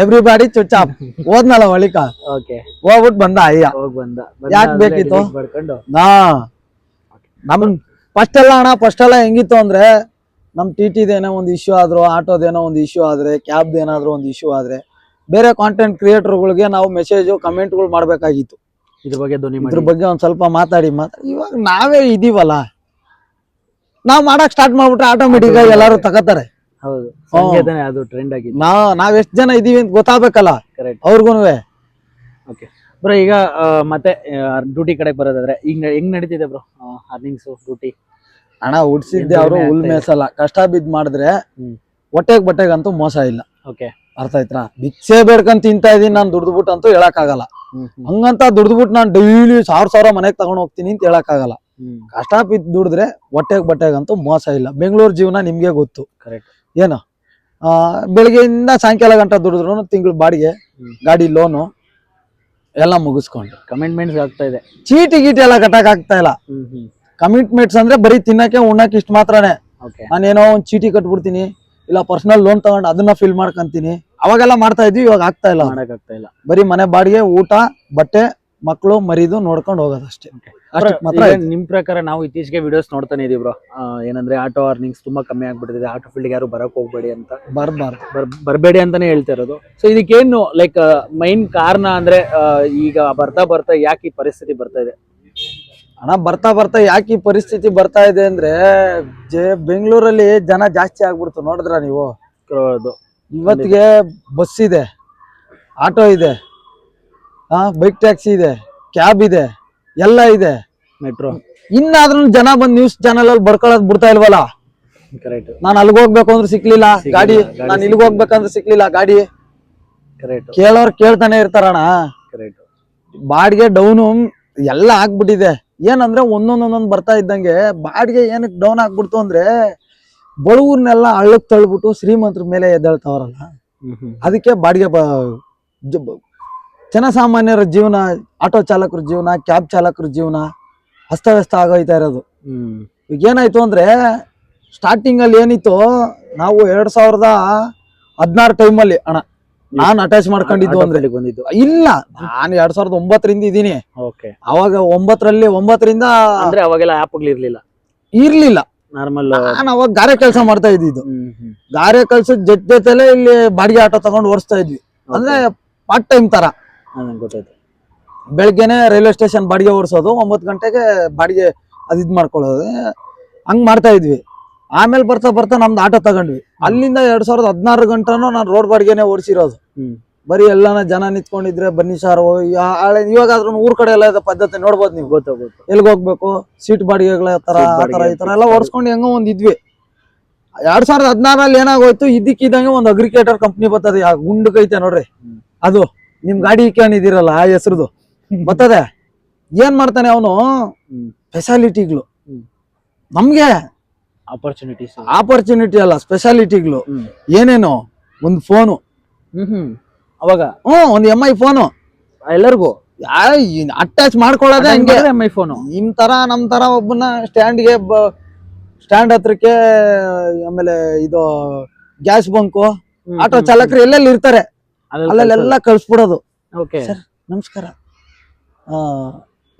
ಎವ್ರಿಬಾಡಿ ಚುಚಾಪ್. ಹೋದ್ನಲ್ಲ ಒಳಿಕ, ಹೋಗ್ಬಿಟ್ಟು ಬಂದ ಅಯ್ಯ, ಯಾಕೆ ಬೇಕಿತ್ತು? ನಮ್ ಫಸ್ಟ್ ಎಲ್ಲ ಹೆಂಗಿತ್ತು ಅಂದ್ರೆ, ನಮ್ ಟಿಟಿದೇನೋ ಒಂದು ಇಶ್ಯೂ ಆದ್ರು, ಆಟೋದೇನೋ ಒಂದು ಇಶ್ಯೂ ಆದ್ರೆ, ಕ್ಯಾಬ್ ಏನಾದ್ರು ಒಂದು ಇಶ್ಯೂ ಆದ್ರೆ, ಬೇರೆ ಕಾಂಟೆಂಟ್ ಕ್ರಿಯೇಟರ್ಗಳಿಗೆ ನಾವು ಮೆಸೇಜ್ ಕಮೆಂಟ್ಗಳು ಮಾಡ್ಬೇಕಾಗಿತ್ತು. ಇದ್ರ ಬಗ್ಗೆ ಒಂದ್ ಸ್ವಲ್ಪ ಮಾತಾಡಿ. ಇವಾಗ ನಾವೇ ಇದೀವಲ್ಲ, ನಾವ್ ಮಾಡಕ್ ಸ್ಟಾರ್ಟ್ ಮಾಡ್ಬಿಟ್ರೆ ಆಟೋಮೆಟಿಕ್ ಆಗಿ ಎಲ್ಲಾರು ತಗೋತಾರೆ. ನಾವ್ ಎಷ್ಟ್ ಜನ ಇದೀವಿ ಅಂತ ಗೊತ್ತಾಗ್ಬೇಕಲ್ಲ ಅವ್ರಿಗೂನುವೆ. ಬ್ರೋ ಈಗ ಮತ್ತೆ ಡ್ಯೂಟಿ ಕಡೆ ಬರೋದಾದ್ರೆ ಈಗ ಹೆಂಗ್ ನಡೀತಿದೆ ಬ್ರೋ ಅರ್ನಿಂಗ್ಸ್ ಡ್ಯೂಟಿ? ಹಣ ಉಡ್ಸಿದ್ದೆ ಅವರು ಹುಲ್ ಮೇಸಲ್ಲ, ಕಷ್ಟ ಬಿದ್ದು ಮಾಡಿದ್ರೆ ಬಟ್ಟೆಗಂತೂ ಮೋಸ ಇಲ್ಲ. ಅರ್ಥ ಆಯ್ತಾ? ಭಿಕ್ಷೆ ಬೇಡ್ಕೊಂಡ್ ತಿಂತಾ ಇದೀನಿ ನಾನು, ದುಡ್ದ್ಬಿಟ್ಟು ಅಂತೂ ಹೇಳಕ್ ಆಗಲ್ಲ. ಹಂಗಂತ ದುಡ್ದ್ಬಿಟ್ಟು ನಾನು ಡೈಲಿ 1000 ಮನೆಗ್ ತಗೊಂಡ್ ಹೋಗ್ತೀನಿ ಅಂತ ಹೇಳಕ್ ಆಗಲ್ಲ. ಕಷ್ಟ ಬಿದ್ದು ದುಡಿದ್ರೆ ಹೊಟ್ಟೆಗಂತೂ ಮೋಸ ಇಲ್ಲ. ಬೆಂಗಳೂರು ಜೀವನ ನಿಮ್ಗೆ ಗೊತ್ತು. ಕರೆಕ್ಟ್. ಏನು ಬೆಳಿಗ್ಗೆಯಿಂದ ಸಾಯಂಕಾಲ ಗಂಟ ದುಡಿದ್ರು ತಿಂಗಳು ಬಾಡಿಗೆ, ಗಾಡಿ ಲೋನು ಎಲ್ಲ ಮುಗಿಸ್ಕೊಂಡು ಕಮಿಟ್ಮೆಂಟ್ಸ್ ಆಗ್ತಾ ಇದೆ. ಚೀಟಿ ಗೀಟಿ ಎಲ್ಲ ಕಟ್ಟಕ್ ಆಗ್ತಾ ಇಲ್ಲ. ಕಮಿಟ್ಮೆಂಟ್ಸ್ ಅಂದ್ರೆ ಬರೀ ತಿನ್ನಕ್ಕೆ ಉಣ್ಣಕ್ಕೆ ಇಷ್ಟು ಮಾತ್ರನೇ. ನಾನೇನೋ ಒಂದ್ ಚೀಟಿ ಕಟ್ಬಿಡ್ತೀನಿ, ಇಲ್ಲ ಪರ್ಸನಲ್ ಲೋನ್ ತಗೊಂಡು ಅದನ್ನ ಫಿಲ್ ಮಾಡ್ಕೊಂತೀನಿ. ಅವಾಗೆಲ್ಲ ಮಾಡ್ತಾ ಇದ್ವಿ, ಇವಾಗ ಆಗ್ತಾ ಇಲ್ಲ. ಬರೀ ಮನೆ ಬಾಡಿಗೆ, ಊಟ, ಬಟ್ಟೆ, ಮಕ್ಕಳು ಮರಿದು ನೋಡ್ಕೊಂಡು ಹೋಗೋದಷ್ಟೇ. ನಿಮ್ ಪ್ರಕಾರ ನಾವು ಇತ್ತೀಚೆಗೆ ವಿಡಿಯೋಸ್ ನೋಡ್ತಾನೆ ಇದೀವಿ ಬ್ರೋ, ಏನಂದ್ರೆ ಆಟೋ ಅರ್ನಿಂಗ್ಸ್ ತುಂಬಾ ಕಮ್ಮಿ ಆಗ್ಬಿಟ್ಟಿದೆ, ಆಟೋ ಫೀಲ್ಡ್ ಯಾರು ಬರಕ್ ಹೋಗ್ಬೇಡಿ ಅಂತ, ಬರ್ಬೇಡಿ ಅಂತಾನೆ ಹೇಳ್ತಾ ಇರೋದು. ಸೊ ಇದಕ್ಕೇನು ಲೈಕ್ ಮೈನ್ ಕಾರಣ ಅಂದ್ರೆ ಈಗ ಬರ್ತಾ ಬರ್ತಾ ಯಾಕೆ ಈ ಪರಿಸ್ಥಿತಿ ಬರ್ತಾ ಇದೆ? ಹಣ ಬರ್ತಾ ಬರ್ತಾ ಯಾಕೆ ಈ ಪರಿಸ್ಥಿತಿ ಬರ್ತಾ ಇದೆ ಅಂದ್ರೆ ಬೆಂಗಳೂರಲ್ಲಿ ಜನ ಜಾಸ್ತಿ ಆಗ್ಬಿಡ್ತು. ನೋಡಿದ್ರ ನೀವು, ಇವತ್ತಿಗೆ ಬಸ್ ಇದೆ, ಆಟೋ ಇದೆ, ಬೈಕ್ ಟ್ಯಾಕ್ಸಿ ಇದೆ, ಕ್ಯಾಬ್ ಇದೆ, ಎಲ್ಲ ಇದೆ, ಮೆಟ್ರೋ. ಇನ್ನಾದ್ರೂ ಜನ ಬಂದ್ ನ್ಯೂಸ್ ಚಾನಲ್ ಅಲ್ಲಿ ಬಡ್ಕೊಳ್ಳೋದ್ ಬಿಡ್ತಾ ಇಲ್ವಲ್ಲ. ಕರೆಕ್ಟ್. ನಾನು ಅಲ್ಲಿಗೆ ಹೋಗ್ಬೇಕು ಅಂದ್ರೆ ಸಿಕ್ಲಿಲ್ಲ ಗಾಡಿ, ನಾನು ಇಲ್ಲಿಗೆ ಹೋಗ್ಬೇಕಂದ್ರೆ ಸಿಕ್ಲಿಲ್ಲ ಗಾಡಿ. ಕರೆಕ್ಟ್. ಕೇಳೋರ್ ಕೇಳ್ತಾನೆ ಇರ್ತಾರಣ. ಕರೆಕ್ಟ್. ಬಾಡಿಗೆ ಡೌನು ಎಲ್ಲ ಆಗ್ಬಿಟ್ಟಿದೆ. ಏನಂದ್ರೆ ಒಂದೊಂದೊಂದೊಂದ್ ಬರ್ತಾ ಇದ್ದಂಗೆ ಬಾಡಿಗೆ ಏನಕ್ಕೆ ಡೌನ್ ಆಗ್ಬಿಡ್ತು ಅಂದ್ರೆ ಬಡವ್ರನ್ನೆಲ್ಲ ಹಳ್ಳಕ್ ತಳ್ಬಿಟ್ಟು ಶ್ರೀಮಂತರ ಮೇಲೆ ಎದ್ದೇಳ್ತಾವ್ರಲ್ಲ, ಅದಕ್ಕೆ ಬಾಡಿಗೆ ಜನಸಾಮಾನ್ಯರ ಜೀವನ, ಆಟೋ ಚಾಲಕರ ಜೀವನ, ಕ್ಯಾಬ್ ಚಾಲಕರ ಜೀವನ ಅಸ್ತವ್ಯಸ್ತ ಆಗೋಯ್ತಾ ಇರೋದು. ಈಗ ಏನಾಯ್ತು ಅಂದ್ರೆ ಸ್ಟಾರ್ಟಿಂಗ್ ಅಲ್ಲಿ ಏನಿತ್ತು, ನಾವು 2016 ಟೈಮಲ್ಲಿ ಅಣ್ಣ ನಾನ್ ಅಟ್ಯಾಚ್ ಮಾಡ್ಕೊಂಡಿದ್ದು ಅಂದ್ರೆ ಇಲ್ಲ, ನಾನು 2009ರಿಂದ ಇದೀನಿ. ಅವಾಗ 9ರಿಂದ ಅಂದ್ರೆ ಅವಾಗೆಲ್ಲ ಆ್ಯಪ್ಗಳು ಇರ್ಲಿಲ್ಲ. ನಾರ್ಮಲ್ ನಾನು ಅವಾಗ ಗಾರೆ ಕೆಲಸ ಮಾಡ್ತಾ ಇದ್ದಿದ್ದು. ಗಾರೆ ಕೆಲ್ಸದ ಜೊತೆಲೆ ಇಲ್ಲಿ ಬಾಡಿಗೆ ಆಟೋ ತಗೊಂಡು ಓಡಿಸ್ತಾ ಇದ್ವಿ. ಅಂದ್ರೆ ಪಾರ್ಟ್ ಟೈಮ್ ತರ. ಗೊತ್ತಾಯ್ತು. ಬೆಳಗ್ಗೆನೆ ರೈಲ್ವೆ ಸ್ಟೇಷನ್ ಬಾಡಿಗೆ ಓಡಿಸೋದು, 9 ಗಂಟೆಗೆ ಬಾಡಿಗೆ ಅದಿದ್ ಮಾಡ್ಕೊಳ್ಳೋದು, ಹಂಗ್ ಮಾಡ್ತಾ ಇದ್ವಿ. ಆಮೇಲೆ ಬರ್ತಾ ಬರ್ತಾ ನಮ್ದು ಆಟೋ ತಗೊಂಡ್ವಿ. ಅಲ್ಲಿಂದ 2016 ಗಂಟನೂ ನಾನು ರೋಡ್ ಬಾಡಿಗೆನೆ ಓಡಿಸಿರೋದು. ಬರೀ ಎಲ್ಲಾನ ಜನ ನಿಂತ್ಕೊಂಡಿದ್ರೆ ಬನ್ನಿ ಸಾರು. ಇವಾಗಾದ್ರೂ ಊರ್ ಕಡೆ ಎಲ್ಲ ಇದೆ ಪದ್ಧತಿ ನೋಡ್ಬೋದು ನೀವು. ಗೊತ್ತಾಗುತ್ತೆ. ಎಲ್ಗ್ ಹೋಗ್ಬೇಕು, ಸೀಟ್ ಬಾಡಿಗೆಗಳ ತರ ಈ ತರ ಎಲ್ಲ ಓಡಿಸ್ಕೊಂಡು ಹೆಂಗೋ ಒಂದ್ ಇದ್ವಿ. 2016 ಏನಾಗೋಯ್ತು, ಇದ್ದಕ್ಕಿದ್ದಂಗೆ ಒಂದು ಅಗ್ರಿಕೇಟರ್ ಕಂಪ್ನಿ ಬರ್ತದೆ, ಗುಂಡಕೈತೆ ನೋಡ್ರಿ, ಅದು ನಿಮ್ ಗಾಡಿ ಇಕ್ಕೊಂಡಿದಿರಲ್ಲ ಆ ಹೆಸರುದು ಬರ್ತದೆ. ಏನ್ ಮಾಡ್ತಾನೆ ಅವನು, ಫೆಸಿಲಿಟಿಗಳು ನಮ್ಗೆ, ಆಪರ್ಚುನಿಟಿ ಅಲ್ಲ ಸ್ಪೆಷಾಲಿಟಿಗಳು. ಏನೇನು, ಒಂದ್ ಫೋನು, ಅವಾಗ ಒಂದ್ MI ಫೋನು ಎಲ್ಲರಿಗೂ ಅಟ್ಯಾಚ್ ಮಾಡ್ಕೊಳ್ಳೋದೇ ಹಂಗೆ. MI ಫೋನು ನಮ್ ತರ ಒಬ್ಬನ ಸ್ಟ್ಯಾಂಡ್ ಹತ್ರಕ್ಕೆ, ಆಮೇಲೆ ಇದು ಗ್ಯಾಸ್ ಬಂಕು, ಆಟೋ ಚಾಲಕರು ಎಲ್ಲೆಲ್ಲಿ ಇರ್ತಾರೆ ಅಲ್ಲೆಲ್ಲ ಕಳ್ಸ್ಬಿಡೋದು. ಸರ್ ನಮಸ್ಕಾರ,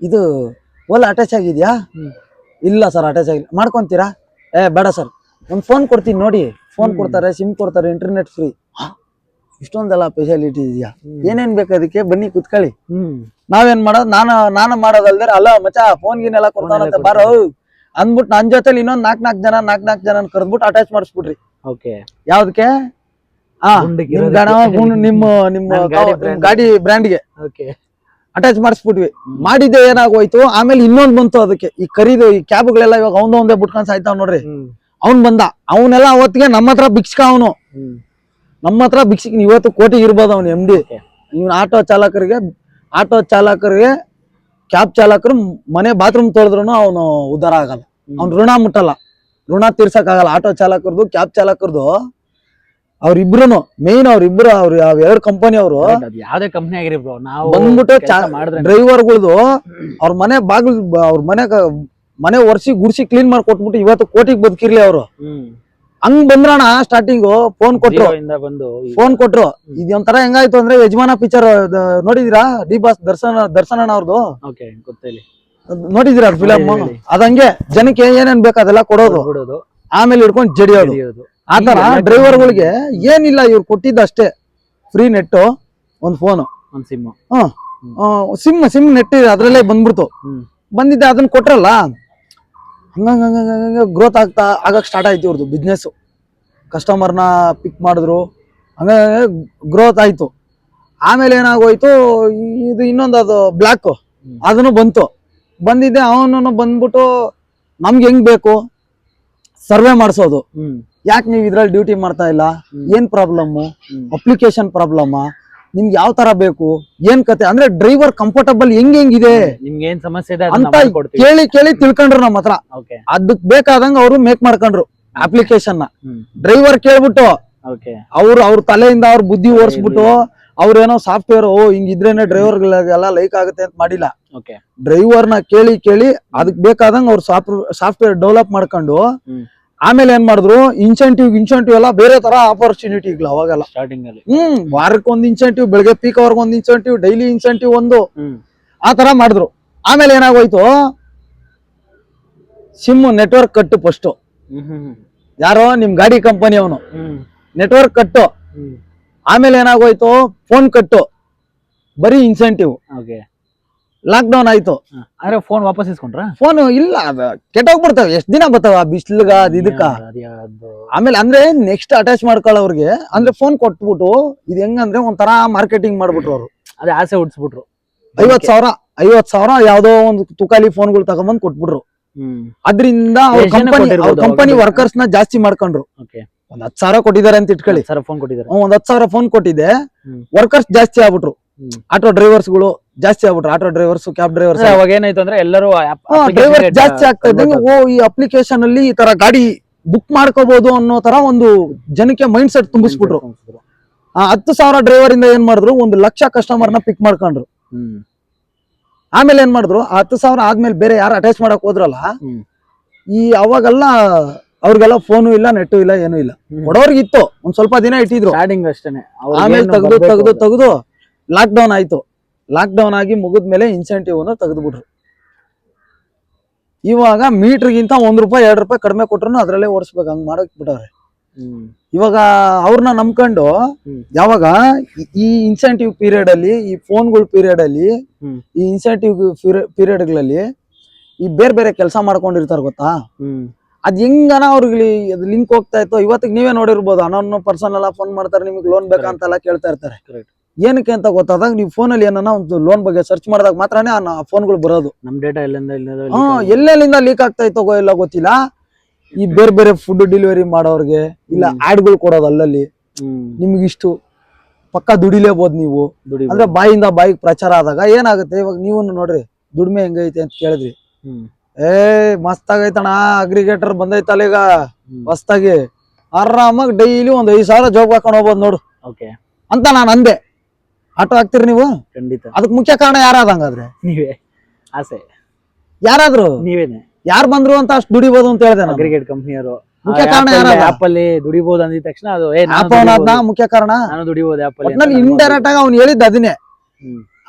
ಇದು ಓಲಾ ಅಟ್ಯಾಚ್ ಆಗಿದ್ಯಾ? ಇಲ್ಲ ಸರ್ ಅಟ್ಯಾಚ್ ಆಗಿಲ್ಲ. ಮಾಡ್ಕೊಂತೀರಾ? ಬೇಡ ಸರ್, ಒಂದ್ ಫೋನ್ ಕೊಡ್ತೀನಿ ನೋಡಿ. ಫೋನ್ ಕೊಡ್ತಾರೆ, ಸಿಮ್ ಕೊಡ್ತಾರೆ, ಇಂಟರ್ನೆಟ್ ಫ್ರೀ. ಇಷ್ಟೊಂದೆಲ್ಲ ಸ್ಪೆಷಾಲಿಟಿ ಇದೆಯಾ? ಏನೇನ್ ಬೇಕು ಅದಕ್ಕೆ, ಬನ್ನಿ ಕುತ್ಕೊಳ್ಳಿ. ನಾವೇನ್ ಮಾಡೋದು, ನಾನು ಮಾಡೋದಲ್ದೇ ಅಲ್ಲ ಮಚ್ಚ ಫೋನ್ ಗಿನೆಲ್ಲ ಕೊಡ್ತಾನಂತೆ ಬಾರೋ ಅಂದ್ಬಿಟ್ಟು ನನ್ ಜೊತೆಲಿ ಇನ್ನೊಂದ್ ನಾಲ್ಕು ಜನ ಕರೆದ್ಬಿಟ್ಟು ಅಟ್ಯಾಚ್ ಮಾಡಿಸ್ಬಿಟ್ರಿ. ಯಾವ್ದಕ್ಕೆ? ನಿಮ್ಮ ಗಾಡಿ ಬ್ರ್ಯಾಂಡ್ಗೆ ಅಟ್ಯಾಚ್ ಮಾಡಿಸ್ಬಿಟ್ವಿ. ಮಾಡಿದ್ದೆ ಏನಾಗೋಯ್ತು, ಆಮೇಲೆ ಇನ್ನೊಂದ್ ಬಂತು ಅದಕ್ಕೆ. ಈ ಕರೀದು ಈ ಕ್ಯಾಬ್ಗಳೆಲ್ಲ ಇವಾಗ ಒಂದೇ ಬಿಟ್ಕೊಂಡ್ ಸಾಯ್ತಾವ್ ನೋಡ್ರಿ. ಅವ್ನ್ ಬಂದ, ಅವನೆಲ್ಲ ಅವತ್ತಿಗೆ ನಮ್ಮ ಹತ್ರ ಭಿಕ್ಷಕ. ಅವನು ನಮ್ಮ ಹತ್ರ ಭಿಕ್ಷಕ್ ಇವತ್ತು ಕೋಟಿಗೆ ಇರ್ಬೋದು ಅವ್ನು MD. ಇವ್ನ ಆಟೋ ಚಾಲಕರಿಗೆ ಕ್ಯಾಬ್ ಚಾಲಕರು ಮನೆ ಬಾತ್ರೂಮ್ ತೊಳೆದ್ರು ಅವನು ಉದ್ಧಾರ ಆಗಲ್ಲ. ಅವ್ನು ಋಣ ಮುಟ್ಟಲ್ಲ, ಋಣ ತೀರ್ಸಕ್ ಆಗಲ್ಲ. ಆಟೋ ಚಾಲಕರದು, ಕ್ಯಾಬ್ ಚಾಲಕರದು ಅವ್ರಿಬ್ರು ಮೇನ್, ಅವ್ರು 2 ಕಂಪನಿ ಅವರು ಯಾವ್ದೇ ಕಂಪನಿ ಆಗಿರಿ ಬ್ರೋ, ನಾವು ಬಂದ್ಬಿಟ್ಟು ಡ್ರೈವರ್ಗಳ್ದು ಅವ್ರ ಮನೆ ಬಾಗಿಲು, ಅವ್ರ ಮನೆ ಒರ್ಸಿ ಗುಡ್ಸಿ ಕ್ಲೀನ್ ಮಾಡಿ ಕೊಟ್ಬಿಟ್ಟು ಇವತ್ತು ಕೋಟಿಗೆ ಬದುಕಿರ್ಲಿ ಅವರು. ಹಂಗ್ ಬಂದ್ರಣ ಸ್ಟಾರ್ಟಿಂಗು ಫೋನ್ ಕೊಟ್ರು. ಇದೊಂಥರ ಹೆಂಗಾಯ್ತು ಅಂದ್ರೆ ಯಜಮಾನ ಪಿಕ್ಚರ್ ನೋಡಿದಿರಾ? ಡಿ ಬಾಸ್ ದರ್ಶನ ಅವ್ರದ್ದು ನೋಡಿದಿರಾ ಫಿಲಮ್? ಅದಂಗೆ ಜನಕ್ಕೆ ಏನೇನ್ ಬೇಕು ಅದೆಲ್ಲ ಕೊಡೋದು, ಆಮೇಲೆ ಹಿಡ್ಕೊಂಡು ಜಡಿಯೋದು. ಆತರ ಡ್ರೈವರ್ಗಳಿಗೆ ಏನಿಲ್ಲ, ಇವ್ರು ಕೊಟ್ಟಿದ್ದಷ್ಟೇ ಫ್ರೀ ನೆಟ್ಟು, ಒಂದ್ ಫೋನು, ಸಿಮ್ ನೆಟ್ ಅದ್ರಲ್ಲೇ ಬಂದ್ಬಿಡ್ತು. ಬಂದಿದ್ದೆ ಅದನ್ನ ಕೊಟ್ರಲ್ಲ, ಹಂಗ ಗ್ರೋತ್ ಆಗಕ್ ಸ್ಟಾರ್ಟ್ ಆಯ್ತು ಇವ್ರದ್ದು ಬಿಸ್ನೆಸ್. ಕಸ್ಟಮರ್ನ ಪಿಕ್ ಮಾಡಿದ್ರು, ಹಂಗ ಗ್ರೋತ್ ಆಯ್ತು. ಆಮೇಲೆ ಏನಾಗೋಯ್ತು, ಇದು ಇನ್ನೊಂದು ಅದು ಬ್ಲಾಕ್ ಅದನ್ನು ಬಂದಿದ್ದೆ. ಅವನು ಬಂದ್ಬಿಟ್ಟು ನಮ್ಗೆ ಹೆಂಗ್ ಬೇಕು ಸರ್ವೆ ಮಾಡಿಸೋದು. ಯಾಕೆ ನೀವು ಇದ್ರಲ್ಲಿ ಡ್ಯೂಟಿ ಮಾಡ್ತಾ ಇಲ್ಲ, ಏನ್ ಪ್ರಾಬ್ಲಮ್ಮು, ಅಪ್ಲಿಕೇಶನ್ ಪ್ರಾಬ್ಲಮ್, ನಿಮ್ಗೆ ಯಾವ ತರ ಬೇಕು ಏನ್ ಕತೆ ಅಂದ್ರೆ ಡ್ರೈವರ್ ಕಂಫರ್ಟಬಲ್ ಹೆಂಗಿದೆ ನಿಮ್ಗೆ ಏನ್ ಸಮಸ್ಯೆ ಇದೆ ಅದನ್ನ ಅಂತ ನಾವು ಮಾಡ್ಕೊಡ್ತೀವಿ. ಕೇಳಿ ಕೇಳಿ ತಿಳ್ಕೊಂಡ್ರು ನಮ್ಮ ಹತ್ರ. ಓಕೆ ಅದಕ್ ಬೇಕಾದಂಗ ಅವರು ಮೇಕ್ ಮಾಡ್ಕೊಂಡ್ರು ಅಪ್ಲಿಕೇಶನ್ ನ. ಹ್ಮ್ ಡ್ರೈವರ್ ಕೇಳ್ಬಿಟ್ಟು ಓಕೆ ಅವ್ರ ತಲೆಯಿಂದ ಅವ್ರ ಬುದ್ಧಿ ಓಡಿಸ್ಬಿಟ್ಟು ಅವ್ರೇನೋ ಸಾಫ್ಟ್ವೇರ್ ಹಿಂಗಿದ್ರೇನೆ ಡ್ರೈವರ್ಗಳಿಗೆಲ್ಲ ಲೈಕ್ ಆಗುತ್ತೆ ಅಂತ ಮಾಡಿಲ್ಲ. ಓಕೆ ಡ್ರೈವರ್ ನ ಕೇಳಿ ಕೇಳಿ ಅದಕ್ ಬೇಕಾದಂಗ ಅವ್ರು ಸಾಫ್ಟ್ವೇರ್ ಡೆವಲಪ್ ಮಾಡ್ಕೊಂಡು ಹ್ಮ್ ಆಮೇಲೆ ಏನ್ ಮಾಡಿದ್ರು ಇನ್ಸೆಂಟಿವ್ ಎಲ್ಲ ಬೇರೆ ತರ ಆಪರ್ಚುನಿಟಿಗಳು ಅವಾಗೆಲ್ಲ. ಸ್ಟಾರ್ಟಿಂಗ್ ಅಲ್ಲಿ ವಾರಕ್ಕೆ ಒಂದು ಇನ್ಸೆಂಟಿವ್, ಬೆಳಗ್ಗೆ ಪೀಕ್ ಅವರ್ಗೆ ಒಂದು ಇನ್ಸೆಂಟಿವ್, ಡೈಲಿ ಇನ್ಸೆಂಟಿವ್ ಒಂದು, ಹ್ಮ್ ಆ ತರ ಮಾಡಿದ್ರು. ಆಮೇಲೆ ಏನಾಗೋಯ್ತು, ಸಿಮ್ ನೆಟ್ವರ್ಕ್ ಕಟ್ಟು ಫಸ್ಟ್. ಹ್ಮ್ ಹ್ಮ್ ಯಾರೋ ನಿಮ್ ಗಾಡಿ ಕಂಪನಿ ಅವನು ಹ್ಮ್ ನೆಟ್ವರ್ಕ್ ಕಟ್ಟು. ಹ್ಮ್ ಆಮೇಲೆ ಏನಾಗೋಯ್ತು, ಫೋನ್ ಕಟ್ಟು, ಬರೀ ಇನ್ಸೆಂಟಿವ್. ಓಕೆ ಲಾಕ್ ಡೌನ್ ಆಯ್ತು. ಅಂದ್ರೆ ಫೋನ್ ವಾಪಸ್ ಇಸ್ಕೊಂಡ್ರಾ? ಫೋನ್ ಇಲ್ಲ, ಕೆಟ್ಟೋಗ್ಬಿಡ್ತಾವ, ಎಷ್ಟ್ ದಿನ ಬರ್ತಾವ ಬಿಸ್ಲುಗ ಇದಕ್ಕ. ಆಮೇಲೆ ಅಂದ್ರೆ ನೆಕ್ಸ್ಟ್ ಅಟ್ಯಾಚ್ ಮಾಡ್ಕೊಳ್ಳೋರ್ಗೆ ಅಂದ್ರೆ ಫೋನ್ ಕೊಟ್ಬಿಟ್ಟು ಇದು ಹೆಂಗಂದ್ರೆ ಒಂಥರ ಮಾರ್ಕೆಟಿಂಗ್ ಮಾಡ್ಬಿಟ್ರು ಅವರು. ಅದೇ ಆಸೆ ಹುಡ್ಸ್ಬಿಟ್ರು. 50,000 ಯಾವ್ದೋ ಒಂದು ತುಕಾಲಿ ಫೋನ್ಗಳು ತಗೊಂಬಂದ್ ಕೊಟ್ಬಿಟ್ರು. ಅದ್ರಿಂದ ಅವ್ರ ಕಂಪನಿ ವರ್ಕರ್ಸ್ ನ ಜಾಸ್ತಿ ಮಾಡ್ಕೊಂಡ್ರು. ಒಂದ್ 10,000 ಕೊಟ್ಟಿದ್ದಾರೆ ಅಂತ ಇಟ್ಕೊಳ್ಳಿ, ಫೋನ್ ಕೊಟ್ಟಿದ್ದಾರೆ, ಒಂದ್ 10,000 ಫೋನ್ ಕೊಟ್ಟಿದ್ದೆ, ವರ್ಕರ್ಸ್ ಜಾಸ್ತಿ ಆಗ್ಬಿಟ್ರು, ಆಟೋ ಡ್ರೈವರ್ಸ್ ಗಳು ಜಾಸ್ತಿ ಆಗ್ಬಿಟ್ರು, ಆಟೋ ಡ್ರೈವರ್ಸ್, ಕ್ಯಾಬ್ ಡ್ರೈವರ್ಸ್. ಅವಾಗ ಏನಾಯ್ತು ಅಂದ್ರೆ ಎಲ್ಲರೂ ಡ್ರೈವರ್ ಜಾಸ್ತಿ ಆಗ್ತಾ ಇದ್ದಂಗೆ ಈ ಅಪ್ಲಿಕೇಶನ್ ಅಲ್ಲಿ ಈ ತರ ಗಾಡಿ ಬುಕ್ ಮಾಡ್ಕೋಬಹುದು ಅನ್ನೋ ತರ ಒಂದು ಜನಕ್ಕೆ ಮೈಂಡ್ ಸೆಟ್ ತುಂಬಿಸ್ಬಿಟ್ರು. 10,000 ಡ್ರೈವರ್ ಇಂದ ಏನ್ ಮಾಡಿದ್ರು, 1,00,000 ಕಸ್ಟಮರ್ ನ ಪಿಕ್ ಮಾಡ್ಕೊಂಡ್ರು. ಆಮೇಲೆ ಏನ್ ಮಾಡಿದ್ರು, 10,000 ಆದ್ಮೇಲೆ ಬೇರೆ ಯಾರು ಅಟ್ಯಾಚ್ ಮಾಡಕ್ ಹೋದ್ರಲ್ಲ, ಈ ಅವಾಗೆಲ್ಲ ಅವ್ರಿಗೆಲ್ಲ ಫೋನು ಇಲ್ಲ, ನೆಟ್ಟು ಇಲ್ಲ, ಏನು ಇಲ್ಲ. ಕೊಡೋರ್ಗೆ ಇತ್ತು, ಒಂದ್ ಸ್ವಲ್ಪ ದಿನ ಇಟ್ಟಿದ್ರು, ಆಮೇಲೆ ತೆಗೆದು ಲಾಕ್ ಡೌನ್ ಆಯ್ತು. ಲಾಕ್ ಡೌನ್ ಆಗಿ ಮುಗಿದ್ಮೇಲೆ ಇನ್ಸೆಂಟಿವ್ ಅನ್ನು ತೆಗೆದ್ಬಿಟ್ರು. ಇವಾಗ ಮೀಟರ್ಗಿಂತ ₹1 ₹2 ಕಡಿಮೆ ಕೊಟ್ರು ಅದ್ರಲ್ಲೇ ಓಡಿಸ್ಬೇಕು, ಹಂಗ್ ಮಾಡಕ್ ಬಿಟ್ಟವ್ರೆ. ಇವಾಗ ಅವ್ರನ್ನ ನಂಬ್ಕೊಂಡು ಯಾವಾಗ ಈ ಇನ್ಸೆಂಟಿವ್ ಪೀರಿಯಡ್ ಅಲ್ಲಿ, ಈ ಫೋನ್ಗಳ ಪೀರಿಯಡ್ ಅಲ್ಲಿ, ಈ ಇನ್ಸೆಂಟಿವ್ ಪೀರಿಯಡ್ ಗಳಲ್ಲಿ ಈ ಬೇರೆ ಬೇರೆ ಕೆಲಸ ಮಾಡ್ಕೊಂಡಿರ್ತಾರ ಗೊತ್ತಾ, ಅದ್ ಹೆಂಗನ ಅವ್ರಿಗೆ ಲಿಂಕ್ ಹೋಗ್ತಾ ಇತ್ತು. ಇವತ್ತಿಗೆ ನೀವೇ ನೋಡಿರ್ಬೋದು, ಅನ್ನೋ ಪರ್ಸನ್ ಎಲ್ಲ ಫೋನ್ ಮಾಡ್ತಾರೆ, ನಿಮ್ಗೆ ಲೋನ್ ಬೇಕಂತೆಲ್ಲ ಕೇಳ್ತಾ ಇರ್ತಾರೆ. ಏನಕ್ಕೆ ಅಂತ ಗೊತ್ತಾದಾಗ ನೀವು ಫೋನಲ್ಲಿ ಏನನ್ನ ಒಂದು ಲೋನ್ ಬಗ್ಗೆ ಸರ್ಚ್ ಮಾಡಿದಾಗ ಮಾತ್ರನೇ ಆ ಫೋನ್ಗಳು ಬರೋದು. ನಮ್ ಡೇಟಾ ಎಲ್ಲೆಲ್ಲಿಂದ ಲೀಕ್ ಆಗ್ತಾ ಇತ್ತೋ ಇಲ್ಲ ಗೊತ್ತಿಲ್ಲ. ಈ ಬೇರೆ ಬೇರೆ ಫುಡ್ ಡೆಲಿವರಿ ಮಾಡೋರ್ಗೆ ಇಲ್ಲ ಆಡ್ಗಳು ಕೊಡೋದು, ಅಲ್ಲಲ್ಲಿ ನಿಮ್ಗೆ ಇಷ್ಟು ಪಕ್ಕ ದುಡಿಲೇಬಹುದು ನೀವು ಅಂದ್ರೆ ಬಾಯಿಂದ ಬಾಯಿಗೆ ಪ್ರಚಾರ ಆದಾಗ ಏನಾಗುತ್ತೆ. ಇವಾಗ ನೀವು ನೋಡ್ರಿ ದುಡಿಮೆ ಹೆಂಗೈತೆ ಅಂತ ಕೇಳಿದ್ರಿ, ಮಸ್ತ್ ಆಗೈತಣ, ಅಗ್ರಿಗೇಟರ್ ಬಂದೈತಲ್ಲ ಈಗ ಮಸ್ತಾಗಿ, ಆರಾಮಾಗಿ ಡೈಲಿ ಒಂದ್ 5,000 ಜಾಬ್ ಹಾಕೊಂಡು ಹೋಗ್ಬೋದು ನೋಡು ಅಂತ ನಾನು ಅಂದೆ. ಆಟೋ ಹಾಕ್ತಿರಿ ನೀವು? ಖಂಡಿತ. ಅದಕ್ಕೆ ಮುಖ್ಯ ಕಾರಣ ಯಾರಾದಂಗಾದ್ರೆ ನೀವೇ. ಆಸೆ ಯಾರಾದ್ರು, ನೀವೇನೆ. ಯಾರು ಬಂದ್ರು ಅಂತ ಅಷ್ಟು ದುಡಿಬಹುದು ಅಂತ ಹೇಳಿದೆ. ಅಗ್ರಿಗೇಟ್ ಕಂಪನಿಯವರು ಮುಖ್ಯ ಕಾರಣ ಆಪ್ ಅಲ್ಲಿ ದುಡಿಬಹುದು ಅಂದಿದ ತಕ್ಷಣ ಅದು ಮುಖ್ಯ ಕಾರಣ. ನಾನು ದುಡಿಬಹುದು ಆಪ್ ಅಲ್ಲಿ. ಒಟ್ನಲ್ಲಿ ಇಂಡೈರೆಕ್ಟ್ ಆಗಿ ಅವ್ನು ಹೇಳಿದ್ದು ಅದನ್ನೇ,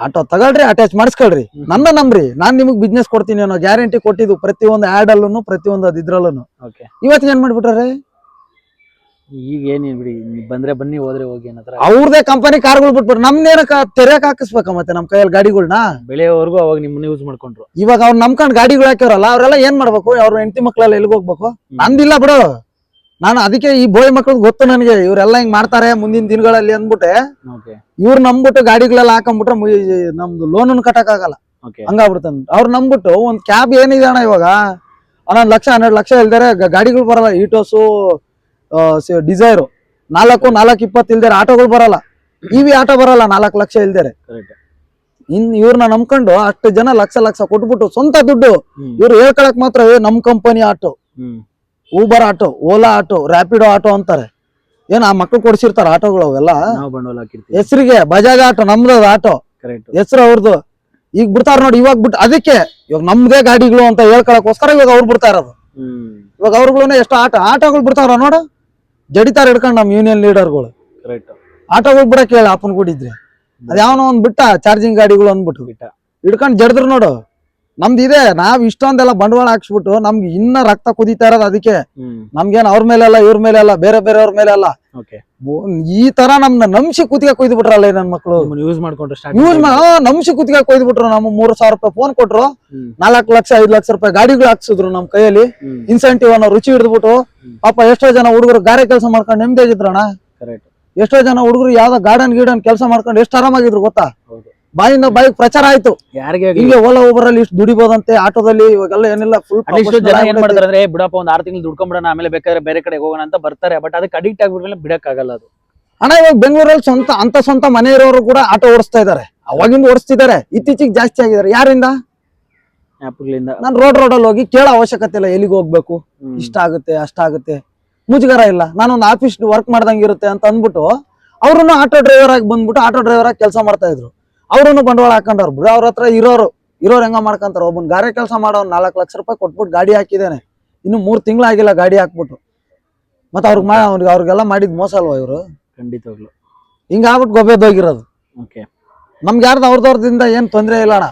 ಆಟೋ ತಗೊಳ್ರಿ, ಅಟ್ಯಾಚ್ ಮಾಡಿಸ್ಕೊಳ್ರಿ, ನನ್ನ ನಂಬ್ರಿ, ನಾನ್ ನಿಮಗ್ ಬಿಸ್ನೆಸ್ ಕೊಡ್ತೀನಿ ಅನ್ನೋ ಗ್ಯಾರಂಟಿ ಕೊಟ್ಟಿದ್ದು ಪ್ರತಿಯೊಂದು ಆಡ್ ಅಲ್ಲೂ, ಪ್ರತಿಯೊಂದು ಅದಿದ್ರಲ್ಲೂ. ಇವತ್ತಿಗೆ ಏನ್ ಮಾಡ್ಬಿಟ್ರೆ, ಈಗ ಏನೇನ್ ಬಿಡಿ, ಬಂದ್ರೆ ಬನ್ನಿ, ಹೋದ್ರೆ ಹೋಗಿ ಅನ್ನತ್ರ ಅವ್ರದೇ ಕಂಪನಿ ಕಾರ್ಗಳು ಬಿಟ್ಬಿಟ್ರು. ನಮ್ನೇನಕ ತೆರೆಯಕ್ ಹಾಕಿಸ್ಬೇಕ ಮತ್ತೆ ನಮ್ ಕೈಯಲ್ಲಿ ಗಾಡಿಗಳ್ನ ಬೆಳೆಯವರೆಗೂ ಅವಾಗ ನಿಮ್ಮನ್ನ ಯೂಸ್ ಮಾಡ್ಕೊಂಡ್ರು. ಇವಾಗ ಅವ್ರು ನಂಬ್ಕೊಂಡ್ ಗಾಡಿಗಳು ಹಾಕ್ಯಾರಲ್ಲ, ಅವ್ರೆಲ್ಲ ಏನ್ ಮಾಡ್ಬೇಕು, ಅವ್ರ ಹೆಂಡತಿ ಮಕ್ಳೆಲ್ಲ ಎಲ್ಲಿಗೆ ಹೋಗ್ಬೇಕು? ನಂದಿಲ್ಲ ಬಿಡು, ನಾನು ಅದಕ್ಕೆ ಈ ಬೋಯ್ ಮಕ್ಳಿಗೆ ಗೊತ್ತು ನನಗೆ, ಇವ್ರೆಲ್ಲ ಹಿಂಗ್ ಮಾಡ್ತಾರೆ ಮುಂದಿನ ದಿನಗಳಲ್ಲಿ ಅಂದ್ಬಿಟ್ಟೆ. ಇವ್ರು ನಂಬ್ಬಿಟ್ಟು ಗಾಡಿಗಳೆಲ್ಲ ಹಾಕೊಂಡ್ಬಿಟ್ರೆ ನಮ್ದು ಲೋನ್ ಕಟ್ಟಕ್ ಆಗಲ್ಲ, ಹಂಗಾಗ್ಬಿಡ್ತಾನ. ಅವ್ರು ನಂಬ್ಬಿಟ್ಟು ಒಂದ್ ಕ್ಯಾಬ್ ಏನಿದೆ ಅಣ್ಣ ಇವಾಗ 11 ಲಕ್ಷ 12 ಲಕ್ಷ ಇಲ್ದಾರೆ ಗಾಡಿಗಳು ಬರಲ್ಲ. ಈಟೋಸು, ಡಿಸೈರು 4,20 ಇಲ್ದಾರೆ ಆಟೋಗಳು ಬರಲ್ಲ. ಇವಿ ಆಟೋ ಬರಲ್ಲ 4 ಲಕ್ಷ ಇಲ್ದಾರೆ. ಇವ್ರನ್ನ ನಂಬ್ಕೊಂಡು ಅಷ್ಟು ಜನ ಲಕ್ಷ ಕೊಟ್ಬಿಟ್ಟು ಸ್ವಂತ ದುಡ್ಡು ಇವ್ರು ಹೇಳ್ಕೊಳಕ್ ಮಾತ್ರ ನಮ್ company auto, Uber auto, Ola auto, Rapido auto ಅಂತಾರೆ. ಏನ್ ಆ ಮಕ್ಳು ಕೊಡ್ಸಿರ್ತಾರ ಆಟೋಗಳು ಅವೆಲ್ಲ ಹೆಸರಿಗೆ. ಬಜಾಜ್ ಆಟೋ ನಮ್ದು ಆಟೋ ಹೆಸರು ಅವ್ರದ್ದು. ಈಗ ಬಿಡ್ತಾರ ನೋಡಿ, ಇವಾಗ ಬಿಟ್ಟು ಅದಕ್ಕೆ ಇವಾಗ ನಮ್ದೇ ಗಾಡಿಗಳು ಅಂತ ಹೇಳ್ಕೊಳಕೋಸ್ಕರ ಇವಾಗ ಅವ್ರು ಬಿಡ್ತಾ ಇರೋದು. ಇವಾಗ ಅವ್ರುಗಳು ಎಷ್ಟು ಆಟೋಗಳು ಬಿಡ್ತಾರ ನೋಡ, ಜಡಿತಾರ ಹಿಡ್ಕೊಂಡ್ ನಮ್ ಯೂನಿಯನ್ ಲೀಡರ್ಗಳು. ಆಟೋಗಳು ಬಿಡಕ್ ಹೇಳ ಅಪ್ಪನ್ ಕೂಡಿದ್ರೆ, ಅದ್ ಯಾವನೋ ಒಂದ್ ಬಿಟ್ಟ ಚಾರ್ಜಿಂಗ್ ಗಾಡಿಗಳು ಅಂದ್ಬಿಟ್ಟು ಹಿಡ್ಕೊಂಡ್ ಜಡಿದ್ರು ನೋಡು. ನಮ್ದು ಇದೆ, ನಾವ್ ಇಷ್ಟೊಂದೆಲ್ಲ ಬಂಡವಾಳ ಹಾಕ್ಸ್ಬಿಟ್ಟು ನಮ್ಗೆ ಇನ್ನ ರಕ್ತ ಕುದೀತಾ ಇರೋದು. ಅದಕ್ಕೆ ನಮ್ಗೇನ್ ಅವ್ರ ಮೇಲೆ ಅಲ್ಲ, ಇವ್ರ ಮೇಲೆ ಅಲ್ಲ, ಬೇರೆ ಬೇರೆಯವ್ರ ಮೇಲೆ ಅಲ್ಲ, ಈ ತರ ನಮ್ನ ನಂಬಿಸಿ ಕುತ್ತಿಗೆ ಕೊಯ್ದು ಬಿಟ್ರಲ್ಲ ನನ್ ಮಕ್ಳು. ಯೂಸ್ ಮಾಡ್ಕೊಂಡ್ರು, ನಂಬಿಸಿ ಕುತ್ತಿಗೆ ಕೊಯ್ದು ಬಿಟ್ರು. ನಮ್ 3,000 ರೂಪಾಯಿ ಫೋನ್ ಕೊಟ್ರು, 4 ಲಕ್ಷ 5 ಲಕ್ಷ ರೂಪಾಯಿ ಗಾಡಿಗಳು ಹಾಕ್ಸಿದ್ರು ನಮ್ ಕೈಯಲ್ಲಿ. ಇನ್ಸೆಂಟಿವ್ ಅನ್ನೋ ರುಚಿ ಹಿಡಿದ್ಬಿಟ್ಟು ಪಾಪ ಎಷ್ಟೋ ಜನ ಹುಡುಗರು ಗಾರೆ ಕೆಲಸ ಮಾಡ್ಕೊಂಡು ನೆಮ್ಮದಿಯಾಗಿದ್ರಣ್ಣ. ಎಷ್ಟೋ ಜನ ಹುಡುಗರು ಯಾವ್ದೋ ಗಾರ್ಡನ್ ಕೆಲಸ ಮಾಡ್ಕೊಂಡು ಎಷ್ಟು ಆರಾಮಾಗಿದ್ರು ಗೊತ್ತಾ. ಬಾಯಿಂದ ಬಾಯಿಗೆ ಪ್ರಚಾರ ಆಯ್ತು, ಹಿಂಗೆ ಓಲಾ ಊಬರ್ ಅಲ್ಲಿ ಇಷ್ಟು ದುಡಿಬೋದಂತೆ, ಆಟೋದಲ್ಲಿ ಇವಾಗೆಲ್ಲ ಏನಿಲ್ಲ ಫುಲ್. ಜನ ಏನ್ ಮಾಡ್ತಾರೆ ಅಂದ್ರೆ, ಬಿಡಪ್ಪ ಒಂದ್ 6 ತಿಂಗಳು ದುಡ್ಕೊಂಡ್ಬಿಡೋಣ, ಆಮೇಲೆ ಬೇಕಾದ್ರೆ ಬೇರೆ ಕಡೆ ಹೋಗೋಣ ಅಂತ ಬರ್ತಾರೆ. ಬಟ್ ಅದಕ್ಕೆ ಅಡಿಕ್ಟ್ ಆಗ್ಬಿಟ್ಮೇಲೆ ಬಿಡಕ್ ಆಗಲ್ಲ. ಅದು ಅಣ್ಣ ಇವಾಗ ಬೆಂಗಳೂರಲ್ಲಿ ಸ್ವಂತ ಮನೆ ಇರೋರು ಕೂಡ ಆಟೋ ಓಡಿಸ್ತಾ ಇದಾರೆ, ಅವಾಗಿಂದ ಓಡಿಸ್ತಿದ್ದಾರೆ, ಇತ್ತೀಚೆಗೆ ಜಾಸ್ತಿ ಆಗಿದ್ದಾರೆ. ಯಾರಿಂದ? ಆ್ಯಪ್ಗಳಿಂದ. ನಾನು ರೋಡಲ್ಲಿ ಹೋಗಿ ಕೇಳೋ ಅವಶ್ಯಕತೆ ಇಲ್ಲ, ಎಲ್ಲಿಗೆ ಹೋಗ್ಬೇಕು, ಇಷ್ಟ ಆಗುತ್ತೆ ಅಷ್ಟಾಗುತ್ತೆ, ಮುಜುಗರ ಇಲ್ಲ, ನಾನೊಂದು ಆಫೀಸ್ ವರ್ಕ್ ಮಾಡ್ದಂಗೆ ಇರುತ್ತೆ ಅಂತ ಅಂದ್ಬಿಟ್ಟು ಅವ್ರನ್ನು ಆಟೋ ಡ್ರೈವರ್ ಆಗಿ ಬಂದ್ಬಿಟ್ಟು ಆಟೋ ಡ್ರೈವರ್ ಆಗಿ ಕೆಲಸ ಮಾಡ್ತಾ ಇದ್ರು. ಅವ್ರನ್ನು ಬಂಡವಾಳ ಹಾಕೊಂಡವ್ರು ಬಿಡು, ಅವ್ರ ಹತ್ರ ಇರೋರು ಹೆಂಗ ಮಾಡ್ಕೊಂತಾರ. ಒಬ್ಬನ್ ಗಾರೆ ಕೆಲಸ ಮಾಡೋ 4 ಲಕ್ಷ ರೂಪಾಯಿ ಕೊಟ್ಬಿಟ್ಟು ಗಾಡಿ ಹಾಕಿದ್ದೇನೆ, ಇನ್ನು 3 ತಿಂಗಳಾಗಿಲ್ಲ ಗಾಡಿ ಹಾಕ್ಬಿಟ್ಟು. ಮತ್ತೆ ಅವ್ರಿಗೆಲ್ಲ ಮಾಡಿದ್ ಮೋಸ ಅಲ್ವಾ ಇವರು? ಖಂಡಿತವಾಗ್ಲು ಹಿಂಗಾಗ್ಬಿಟ್ಟು ಗೊಬ್ಬೆದೋಗಿರೋದು. ಓಕೆ, ನಮ್ಗೆ ಯಾರ್ದು ಅವ್ರದವ್ರದಿಂದ ಏನ್ ತೊಂದ್ರೆ ಇಲ್ಲ ಅಣ್ಣ,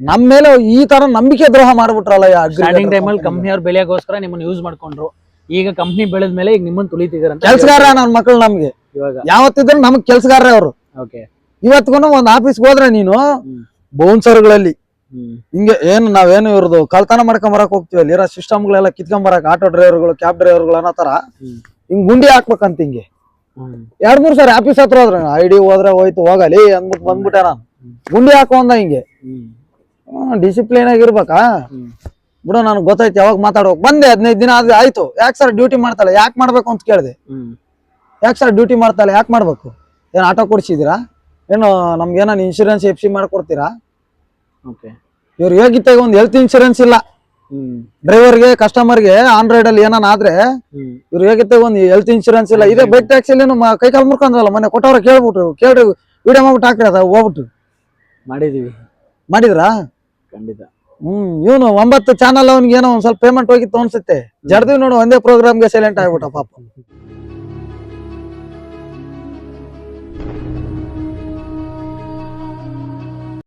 ನಮ್ ಮೇಲೆ ಈ ತರ ನಂಬಿಕೆ ದ್ರೋಹ ಮಾಡ್ಬಿಟ್ರಲ್ಲ. ಸ್ಟಾರ್ಟಿಂಗ್ ಟೈಮಲ್ಲಿ ಕಂಪ್ನಿಯವ್ರ ಬೆಲೆಗೋಸ್ಕರ ನಿಮ್ಮನ್ನ ಯೂಸ್ ಮಾಡ್ಕೊಂಡ್ರು, ಈಗ ಕಂಪ್ನಿ ಬೆಳೆದ ಮೇಲೆ ಈಗ ನಿಮ್ಮನ್ನ ತುಳಿತಿದಾರೆ. ಕೆಲ್ಸಗಾರ ನನ್ ಮಕ್ಳು ನಮ್ಗೆ ಇವಾಗ ಯಾವತ್ತಿದ್ರು ನಮಗ್ ಕೆಲ್ಸಗಾರ ಅವರು. ಓಕೆ, ಇವತ್ಗೂ ಒಂದ್ ಆಫೀಸ್ಗೆ ಹೋದ್ರೆ ನೀನು ಬೌನ್ಸರ್ಗಳಲ್ಲಿ ಹಿಂಗೆ ನಾವೇನು ಇವ್ರದ್ದು ಕಳ್ತನ ಮಾಡ್ಕೊಂಬರಕ್ ಹೋಗ್ತೀವಿ, ಅಲ್ಲಿ ಇರೋ ಸಿಸ್ಟಮ್ಗಳೆಲ್ಲ ಕಿತ್ಕೊಂಬರಕ್ ಆಟೋ ಡ್ರೈವರ್ಗಳು ಕ್ಯಾಬ್ ಡ್ರೈವರ್ಗಳು ಅನ್ನೋ ತರ ಹಿಂಗ್ ಗುಂಡಿ ಹಾಕ್ಬೇಕಂತ ಹಿಂಗೆ 2-3 ಸಾರಿ ಆಫೀಸ್ ಹತ್ರ ಹೋದ್ರೆ ಐಡಿ ಹೋದ್ರೆ ಹೋಯ್ತು ಹೋಗಲಿ ಅಂದ್ಬಿಟ್ಟು ಬಂದ್ಬಿಟ್ಟೆ ನಾನು ಗುಂಡಿ ಹಾಕೊಂಡ ಹಿಂಗೆ. ಡಿಸಿಪ್ಲಿನ್ ಆಗಿರ್ಬೇಕಾ ಬಿಡು, ನನಗೆ ಗೊತ್ತಾಯ್ತು ಯಾವಾಗ ಮಾತಾಡೋಕ್ ಬಂದೆ. 15 ದಿನ ಆಯ್ತು. ಯಾಕೆ ಸರ್ ಡ್ಯೂಟಿ ಮಾಡ್ತಾಳೆ, ಯಾಕೆ ಮಾಡ್ಬೇಕು ಅಂತ ಕೇಳಿದೆ. ಯಾಕೆ ಸರ್ ಡ್ಯೂಟಿ ಮಾಡ್ತಾಳೆ, ಯಾಕೆ ಮಾಡ್ಬೇಕು, ಏನ್ ಆಟೋ ಕೊಡ್ಸಿದೀರಾ, ಏನು ನಮ್ಗೇನ ಇನ್ಶೂರೆನ್ಸ್ FC ಮಾಡ್ಕೊಡ್ತೀರಾ? ಇವ್ರು ಯೋಗ್ಯತೆಗೆ ಒಂದು ಹೆಲ್ತ್ ಇನ್ಶೂರೆನ್ಸ್ ಇಲ್ಲ, ಡ್ರೈವರ್ಗೆ ಕಸ್ಟಮರ್ಗೆ ಆನ್ ರೈಡ್ ಅಲ್ಲಿ ಏನಾದ್ರೆ ಇವ್ರು ಯೋಗ್ಯತೆಗೆ ಒಂದು ಹೆಲ್ತ್ ಇನ್ಶೂರೆನ್ಸ್ ಇಲ್ಲ. ಇದೇ ಬೈಕ್ ಟ್ಯಾಕ್ಸಿ ಕೈ ಕಾಲು ಮುರ್ಕೊಂಡ್ರಲ್ಲ ಮೊನ್ನೆ ಕೊಟ್ಟವ್ರ ಕೇಳ್ರಿ ವಿಡಿಯೋ ಮಾಡ್ಬಿಟ್ಟು ಹಾಕ್ರಿ ಅದ ಹೋಗ್ಬಿಟ್ಟು ಮಾಡಿದ್ರಾ? ಖಂಡಿತ. ಇವನು 9 ಚಾನಲ್ ಅವ್ನಿಗೆ ಏನೋ ಒಂದ್ ಸ್ವಲ್ಪ ಪೇಮೆಂಟ್ ಹೋಗಿತ್ತು ಅನ್ಸುತ್ತೆ, ಜಡ್ದಿವ್ ನೋಡು ಒಂದೇ ಪ್ರೋಗ್ರಾಮ್ಗೆ ಸೈಲೆಂಟ್ ಆಗ್ಬಿಟ್ಟ ಪಾಪ.